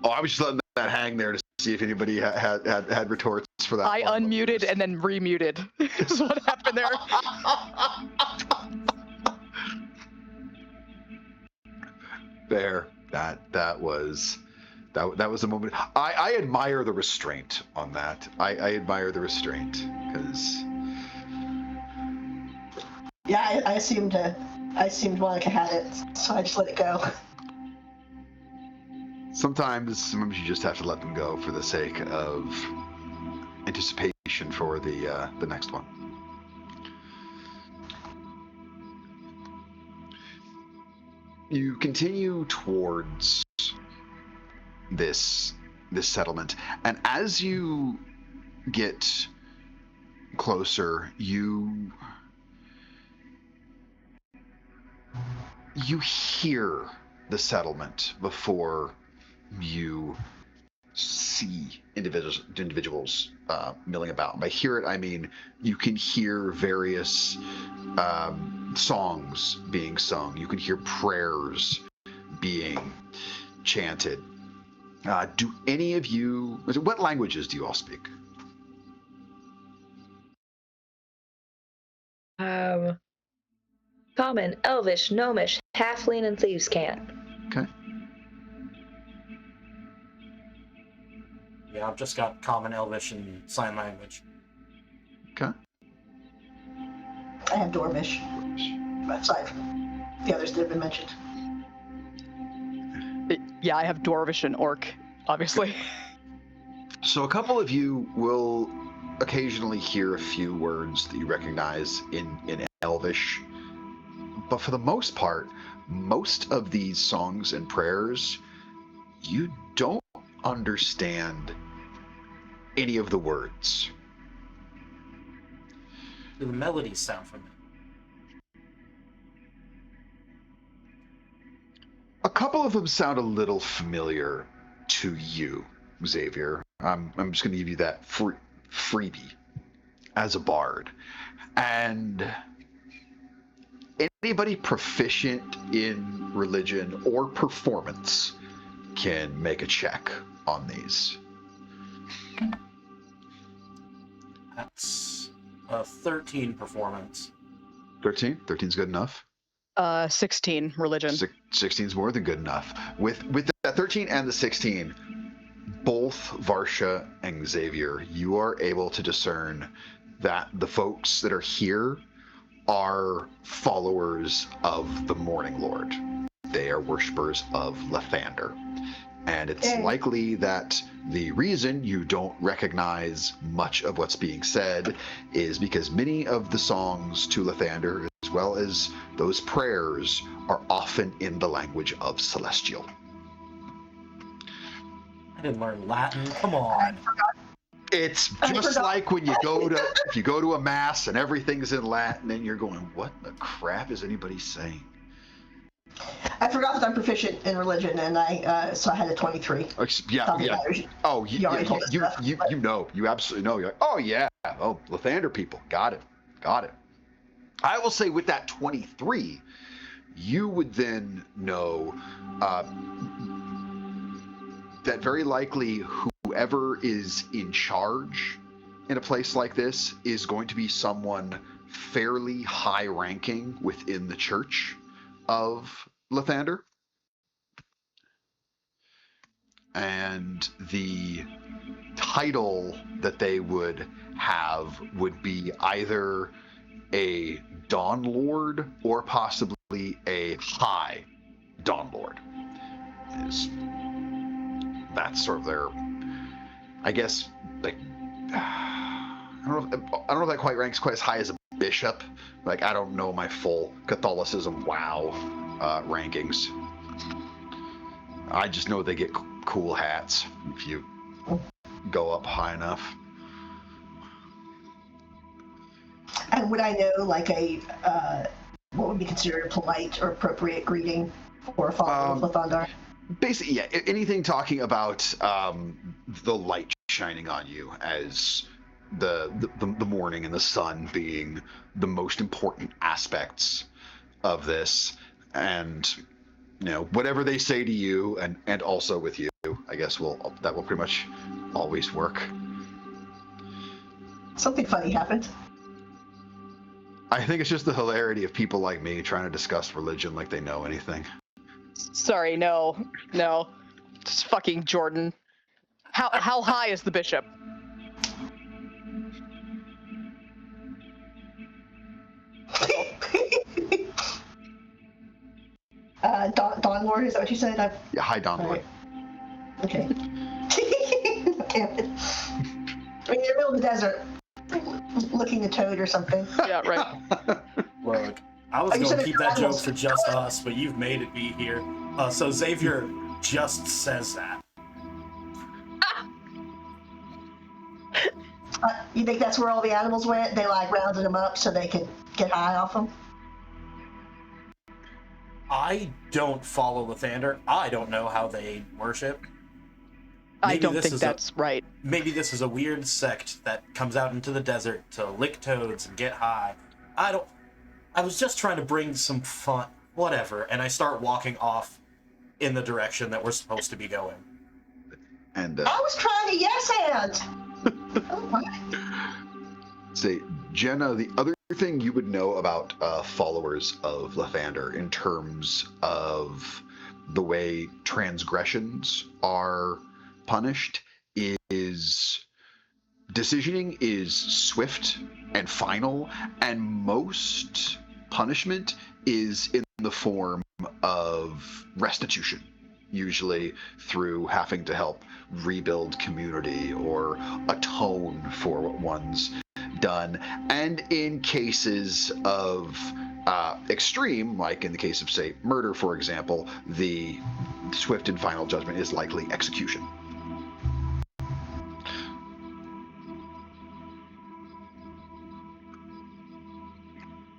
Oh, I was just letting that hang there to see if anybody had retorts for that. I unmuted and then remuted. Is what happened there. There. That was a moment. I admire the restraint on that. I admire the restraint because. Yeah, I assumed Monica had it, so I just let it go. Sometimes you just have to let them go for the sake of anticipation for the next one. You continue towards this settlement, and as you get closer, you hear the settlement before you see individuals milling about. And by hear it, I mean you can hear various songs being sung. You can hear prayers being chanted. Do any of you? What languages do you all speak? Common, Elvish, Gnomish, Halfling, and Thieves' Cant. Okay. Yeah, I've just got Common, Elvish, and Sign Language. Okay. I have Dwarvish, aside from the others that have been mentioned. Yeah, I have Dwarvish and Orc, obviously. So a couple of you will occasionally hear a few words that you recognize in Elvish, but for the most part, most of these songs and prayers, you don't understand any of the words. Do the melodies sound familiar? A couple of them sound a little familiar to you, Xavier. I'm just going to give you that freebie as a bard. And anybody proficient in religion or performance can make a check on these. That's a 13 performance. 13? 13's good enough. 16 religion. 16's more than good enough. With the 13 and the 16, both Varsha and Xavier, you are able to discern that the folks that are here are followers of the Morning Lord. They are worshippers of Lathander. And it's likely that the reason you don't recognize much of what's being said is because many of the songs to Lathander, as well as those prayers, are often in the language of Celestial. I didn't learn Latin. Come on. It's just like when you go to a mass and everything's in Latin and you're going, what the crap is anybody saying? I forgot that I'm proficient in religion, and so I had a 23. Yeah. Oh, you absolutely know. You're like, oh yeah, Lathander people, got it. I will say with that 23, you would then know that very likely whoever is in charge in a place like this is going to be someone fairly high-ranking within the church of Lathander. and the title that they would have would be either a Dawn Lord or possibly a High Dawn Lord. That's sort of their, I guess, like, I don't know if that quite ranks quite as high as a bishop. Like, I don't know my full Catholicism rankings. I just know they get cool hats if you go up high enough. And would I know, like, what would be considered a polite or appropriate greeting for a follower of Lathandar? Basically, yeah, anything talking about the light shining on you as the morning and the sun being the most important aspects of this, and whatever they say to you and also with you, I guess that will pretty much always work. Something funny happened. I think it's just the hilarity of people like me trying to discuss religion like they know anything. Sorry, no. Just fucking Jordan. How high is the bishop? Dawn Lord, is that what you said? Yeah, High Dawn Lord. Okay. Damn it. I mean, in the middle of the desert, looking a toad or something. Yeah, right. Look, I was going to keep that joke for just us, but you've made it be here. So Xavier just says that. You think that's where all the animals went? They rounded them up so they could get high off them? I don't follow Lathandar. I don't know how they worship. I don't think that's right. Maybe this is a weird sect that comes out into the desert to lick toads and get high. I was just trying to bring some fun, whatever, and I start walking off in the direction that we're supposed to be going. And I was trying to yes and. Oh my. Say, Jenna, the other thing you would know about followers of Lathandar in terms of the way transgressions are punished is decisioning is swift and final, and most punishment is in the form of restitution, usually through having to help rebuild community or atone for what one's done. And in cases of extreme, like in the case of, say, murder, for example, the swift and final judgment is likely execution.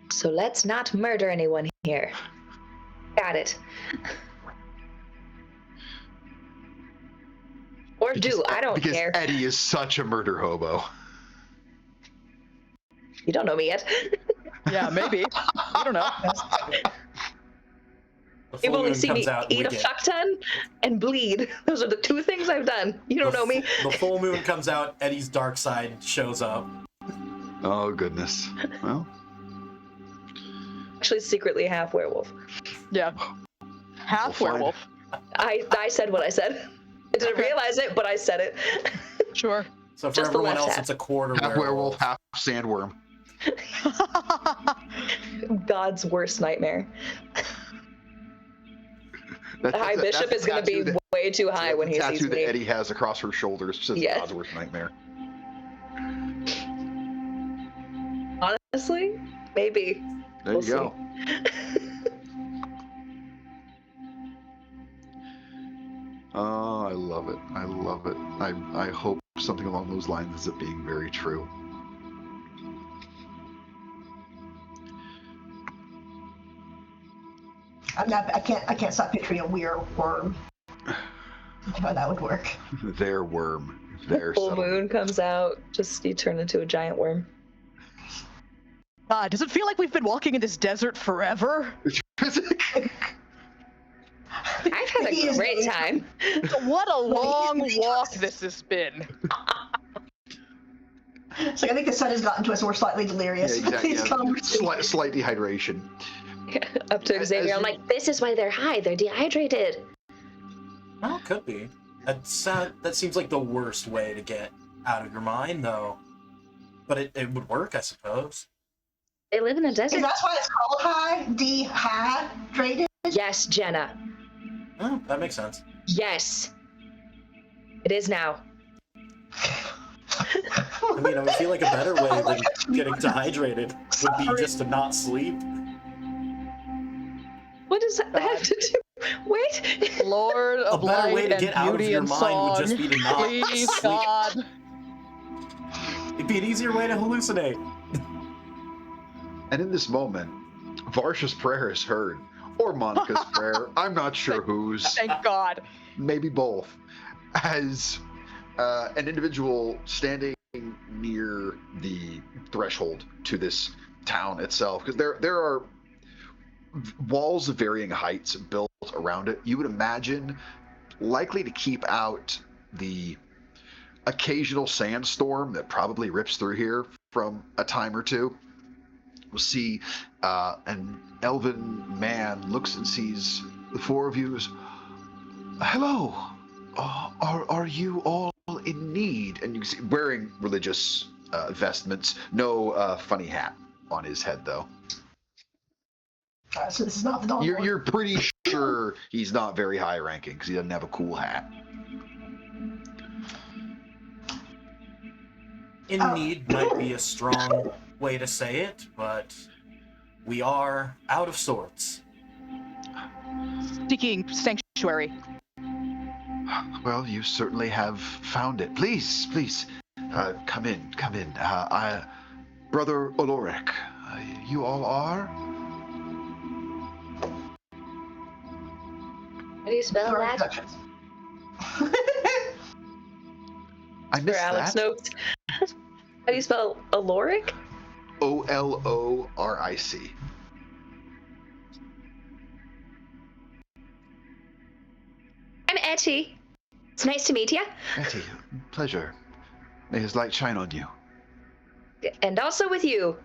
So let's not murder anyone here. Got it. Or I don't care. Because Etty is such a murder hobo. You don't know me yet. Yeah, maybe. You don't know. You've only seen me eat a fuck ton and bleed. Those are the two things I've done. You don't know me. The full moon comes out, Etty's dark side shows up. Oh, goodness. Well. Actually, secretly half werewolf. Yeah. Half werewolf. I said what I said. I didn't realize it, but I said it. Sure. So for everyone else, it's a quarter half werewolf, half sandworm. God's worst nightmare. The High Bishop is going to be way too high when he sees me. The tattoo that Etty has across her shoulders says God's worst nightmare. Honestly, maybe. There you go. Oh, I love it. I love it. I hope something along those lines ends up being very true. I can't stop picturing a weird worm. How that would work. Their worm. Their full moon comes out, just you turn into a giant worm. Does it feel like we've been walking in this desert forever? I've had a great time. What a long walk this has been. It's like I think the sun has gotten to us and we're slightly delirious. Yeah, exactly. Slight dehydration. Up to Xavier, I'm like, this is why they're high. They're dehydrated. Well, could be. That seems like the worst way to get out of your mind, though. But it would work, I suppose. They live in a desert. And that's why it's called dehydrated? Yes, Jenah. Oh, that makes sense. Yes. It is now. I mean, I would feel like a better way than getting dehydrated would be just to not sleep. What does that have to do? Wait. Lord A of better light way to and get out of beauty your and mind song. would just be to not Please, sleep. God. It'd be an easier way to hallucinate. And in this moment, Varsha's prayer is heard, or Monica's prayer. I'm not sure whose. Thank God. Maybe both. As an individual standing near the threshold to this town itself, because there are walls of varying heights built around it. You would imagine likely to keep out the occasional sandstorm that probably rips through here from a time or two. We'll see an elven man looks and sees the four of you. Hello, are you all in need? And you can see wearing religious vestments. No funny hat on his head, though. So this is not the Dawn Lord. You're pretty sure he's not very high ranking because he doesn't have a cool hat. In need might be a strong way to say it, but we are out of sorts. Seeking sanctuary. Well, you certainly have found it. Please, come in. Brother Olorek, you all are? How do you spell Sorry, that? Duchess. I For missed Alex that. notes. How do you spell Oloric? Oloric. I'm Etty. It's nice to meet you. Etty, pleasure. May his light shine on you. And also with you.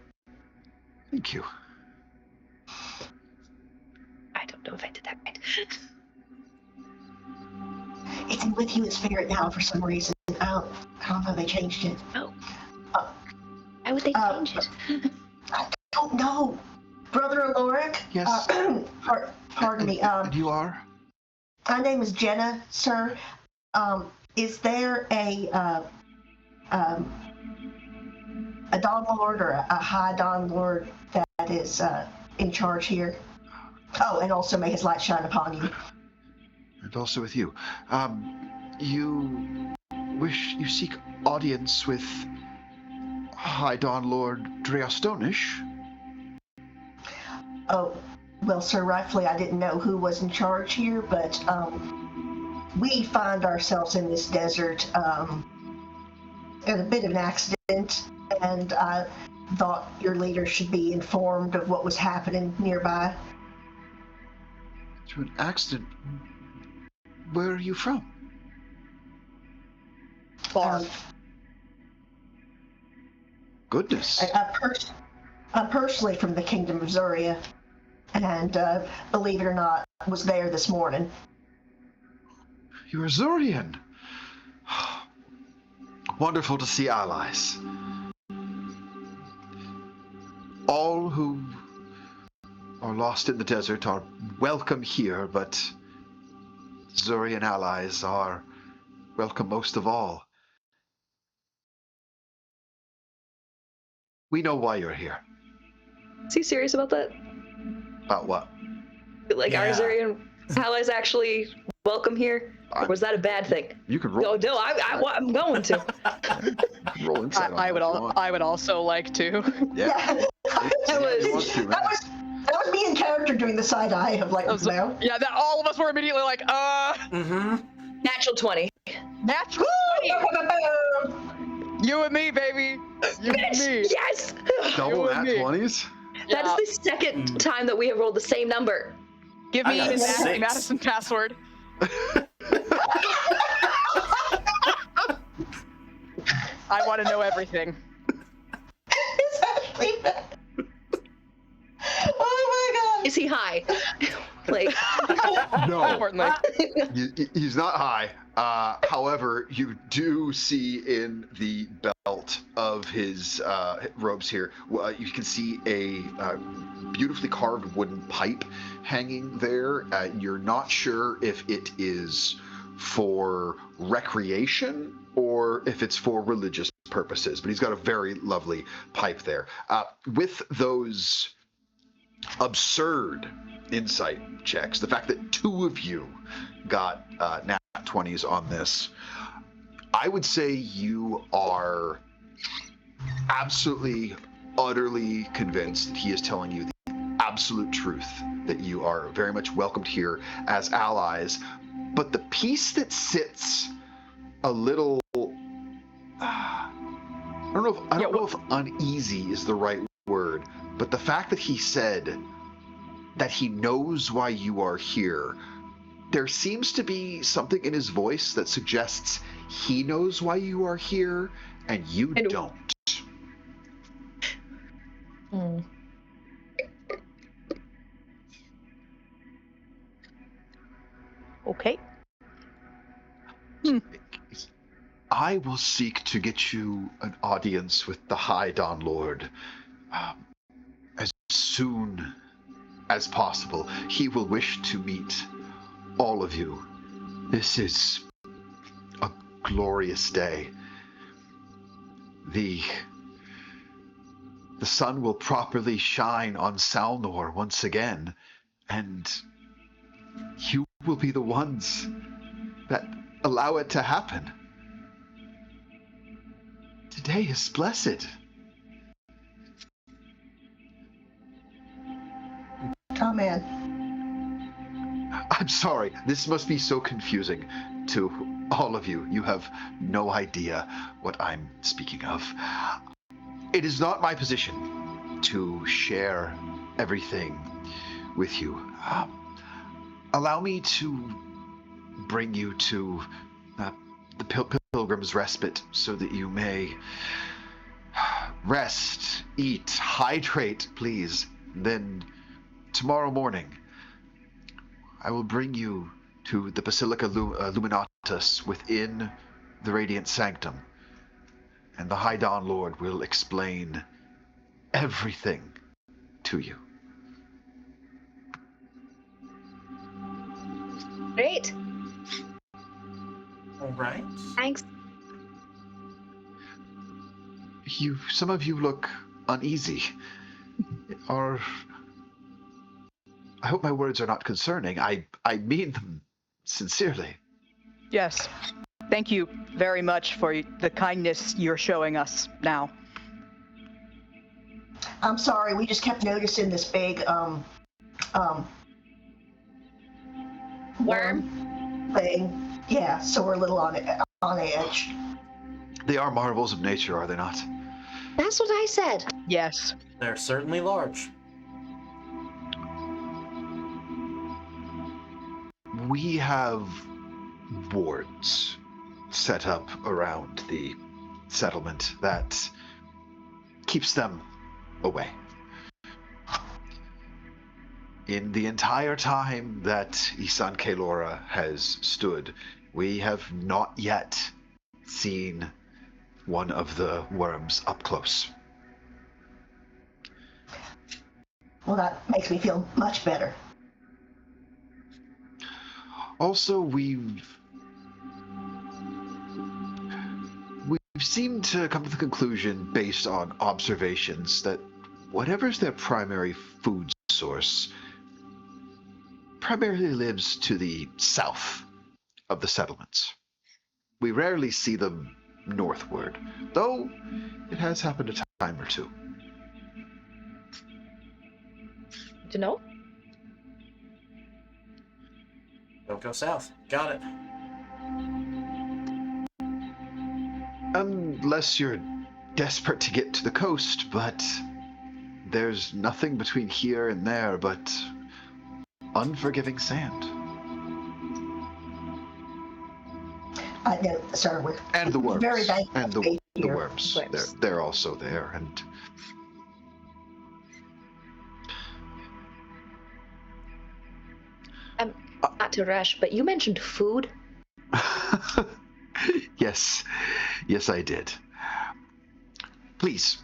Thank you. I don't know if I did that right. It's in with you in spirit now for some reason. I don't know, they changed it. Oh. Why would they change it? I don't know. Brother Aloric? Yes. Pardon me. And you are? My name is Jenah, sir. Is there a Dawn Lord or a High Dawn Lord that is in charge here? Oh, and also may his light shine upon you. And also with you. You seek audience with High Dawn Lord Dreastonish? Oh, well, sir, rightfully I didn't know who was in charge here, but we find ourselves in this desert at a bit of an accident, and I thought your leader should be informed of what was happening nearby. Through an accident? Where are you from? Far. Goodness. I'm personally from the Kingdom of Zuria, and believe it or not, was there this morning. You're a Zurian. Wonderful to see allies. All who are lost in the desert are welcome here, but Zurian allies are welcome most of all. We know why you're here. Is he serious about that? About what? Like Yeah. our Zurian allies actually welcome here? Or was that a bad thing? You can roll. No, I'm going to. You can roll insight on I that would if you want. I would also like to. Yeah. That was- You want to, man. That was me in character doing the side eye of like, no. Yeah, that all of us were immediately like, Mm-hmm. Natural 20. natural 20. You and me, baby. You and Bitch! me. Yes! Double You and nat me. 20s? That is the second time that we have rolled the same number. Give I me got the 6. Madison password. I want to know everything. It's actually bad. Oh my god. Is he high? Like, No, Importantly. he's not high. However, you do see in the belt of his robes here, you can see a beautifully carved wooden pipe hanging there. You're not sure if it is for recreation or if it's for religious purposes, but he's got a very lovely pipe there. With those absurd insight checks, the fact that two of you got nat 20s on this, I would say you are absolutely, utterly convinced that he is telling you the absolute truth, that you are very much welcomed here as allies. But the piece that sits a little, I don't know if uneasy is the right word, but the fact that he said that he knows why you are here, there seems to be something in his voice that suggests he knows why you are here and you don't. Okay. I will seek to get you an audience with the High Dawn Lord as soon as possible. He will wish to meet all of you. This is a glorious day. The sun will properly shine on Salnor once again, and you will be the ones that allow it to happen. Today is blessed. Oh, man. I'm sorry, this must be so confusing to all of you. You have no idea what I'm speaking of. It is not my position to share everything with you. Allow me to bring you to the Pilgrim's Respite so that you may rest, eat, hydrate, please. Then tomorrow morning, I will bring you to the Basilica Luminatus within the Radiant Sanctum, and the High Dawn Lord will explain everything to you. Great. All right. Thanks. Some of you look uneasy. I hope my words are not concerning. I mean them sincerely. Yes. Thank you very much for the kindness you're showing us now. I'm sorry, we just kept noticing this big Worm? thing. Yeah, so we're a little on edge. They are marvels of nature, are they not? That's what I said. Yes. They're certainly large. We have wards set up around the settlement that keeps them away. In the entire time that Isan Kaelora has stood, we have not yet seen one of the worms up close. Well, that makes me feel much better. Also, we've seemed to come to the conclusion, based on observations, that whatever's their primary food source primarily lives to the south of the settlements. We rarely see them northward, though it has happened a time or two. Do you know? Don't go south. Got it. Unless you're desperate to get to the coast, but there's nothing between here and there but unforgiving sand. No, sir, we're And the worms. very thankful And to be the here. worms. They're also there. And Not to rush, but you mentioned food. Yes, I did. Please,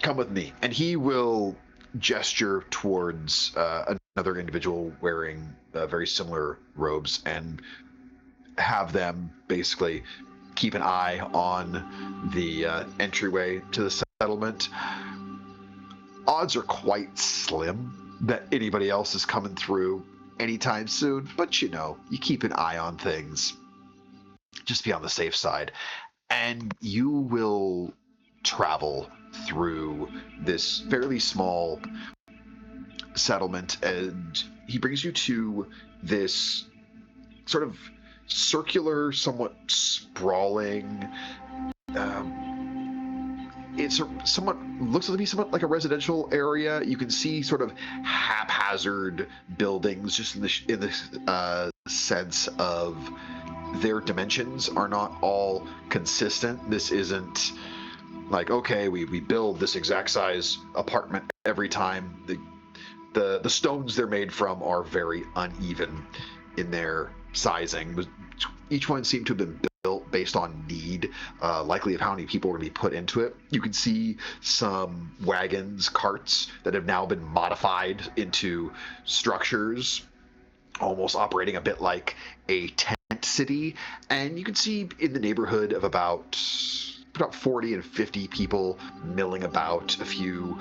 come with me. And he will gesture towards another individual wearing very similar robes and have them basically keep an eye on the entryway to the settlement. Odds are quite slim that anybody else is coming through anytime soon, but you keep an eye on things. Just be on the safe side. And you will travel through this fairly small settlement, and he brings you to this sort of circular, somewhat sprawling, it's somewhat looks to be somewhat like a residential area. You can see sort of haphazard buildings, just in the sense of their dimensions are not all consistent. This isn't like, okay, we build this exact size apartment every time. The stones they're made from are very uneven in their sizing. Each one seemed to have been built based on need, likely of how many people are going to be put into it. You can see some wagons, carts that have now been modified into structures, almost operating a bit like a tent city. And you can see in the neighborhood of about 40 and 50 people milling about. A few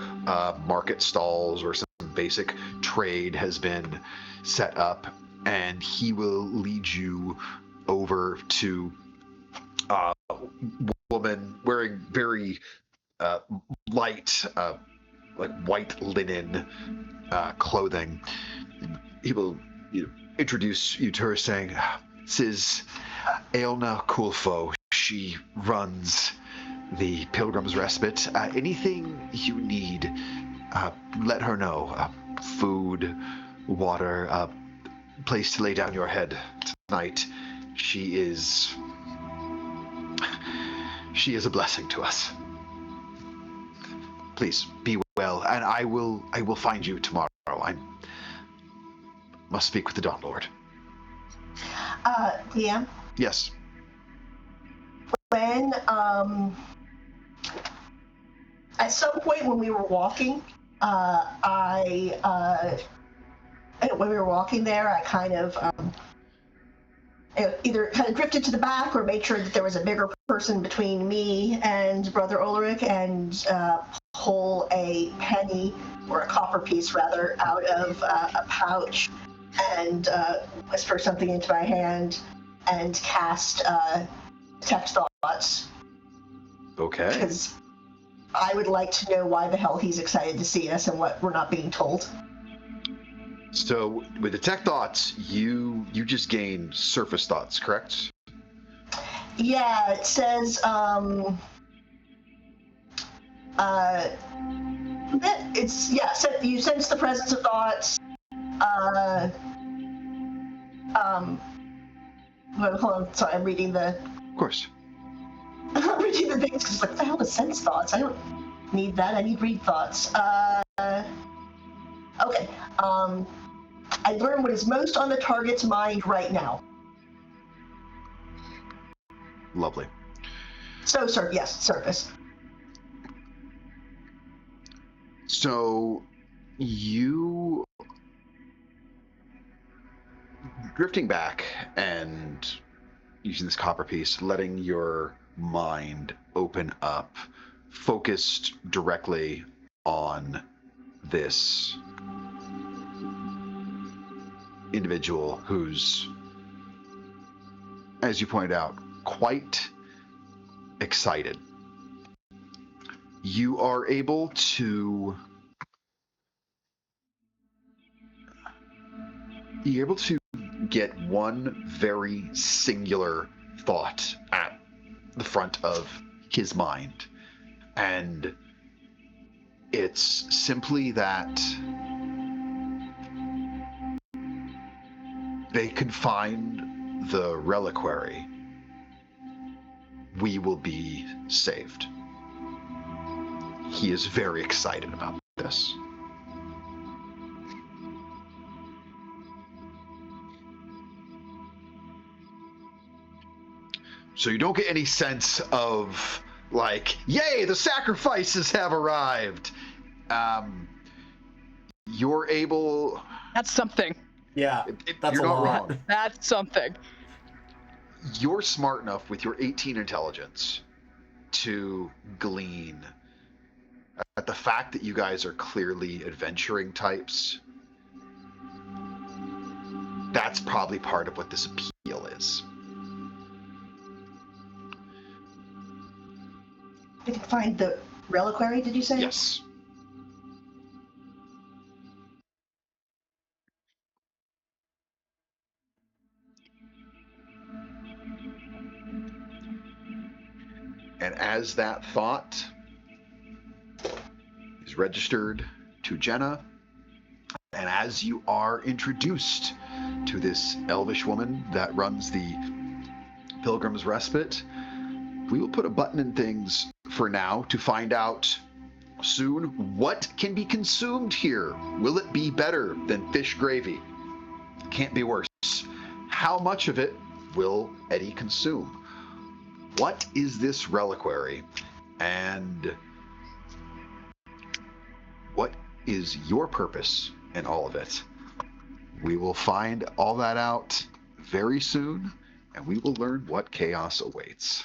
market stalls or some basic trade has been set up, and he will lead you over to a woman wearing very light, like white linen clothing. He will introduce you to her, saying, "This is Aelna Kulfo. She runs the Pilgrim's Respite. Anything you need, let her know. Food, water, a place to lay down your head tonight. She is a blessing to us. Please be well, and I will find you tomorrow. I must speak with the Dawn Lord." DM? Yes. When, at some point when we were walking, when we were walking there, I kind of, either kind of drifted to the back or made sure that there was a bigger person between me and Brother Ulrich, and pull a penny, or a copper piece rather, out of a pouch and whisper something into my hand and cast Detect Thoughts. Okay. Because I would like to know why the hell he's excited to see us and what we're not being told. So with Detect Thoughts, you just gain surface thoughts, correct? Yeah, it says you sense the presence of thoughts. Well, hold on, sorry, I'm reading the. Of course. I'm reading the things because what the hell is sense thoughts? I don't need that. I need read thoughts. Okay. I learn what is most on the target's mind right now. Lovely. So, sir, yes, surface. So you drifting back and using this copper piece, letting your mind open up, focused directly on this individual who's, as you pointed out, quite excited. You are able to get one very singular thought at the front of his mind, and it's simply that they can find the reliquary. We will be saved. He is very excited about this. So you don't get any sense of like, yay, the sacrifices have arrived. You're able. That's something. Yeah, that's you're a not lot. wrong. That's something. You're smart enough with your 18 intelligence to glean at the fact that you guys are clearly adventuring types. That's probably part of what this appeal is. We can find the reliquary, did you say? Yes. And as that thought is registered to Jenah, and as you are introduced to this elvish woman that runs the Pilgrim's Respite, we will put a button in things for now to find out soon what can be consumed here. Will it be better than fish gravy? Can't be worse. How much of it will Etty consume? What is this reliquary? And what is your purpose in all of it? We will find all that out very soon, and we will learn what chaos awaits.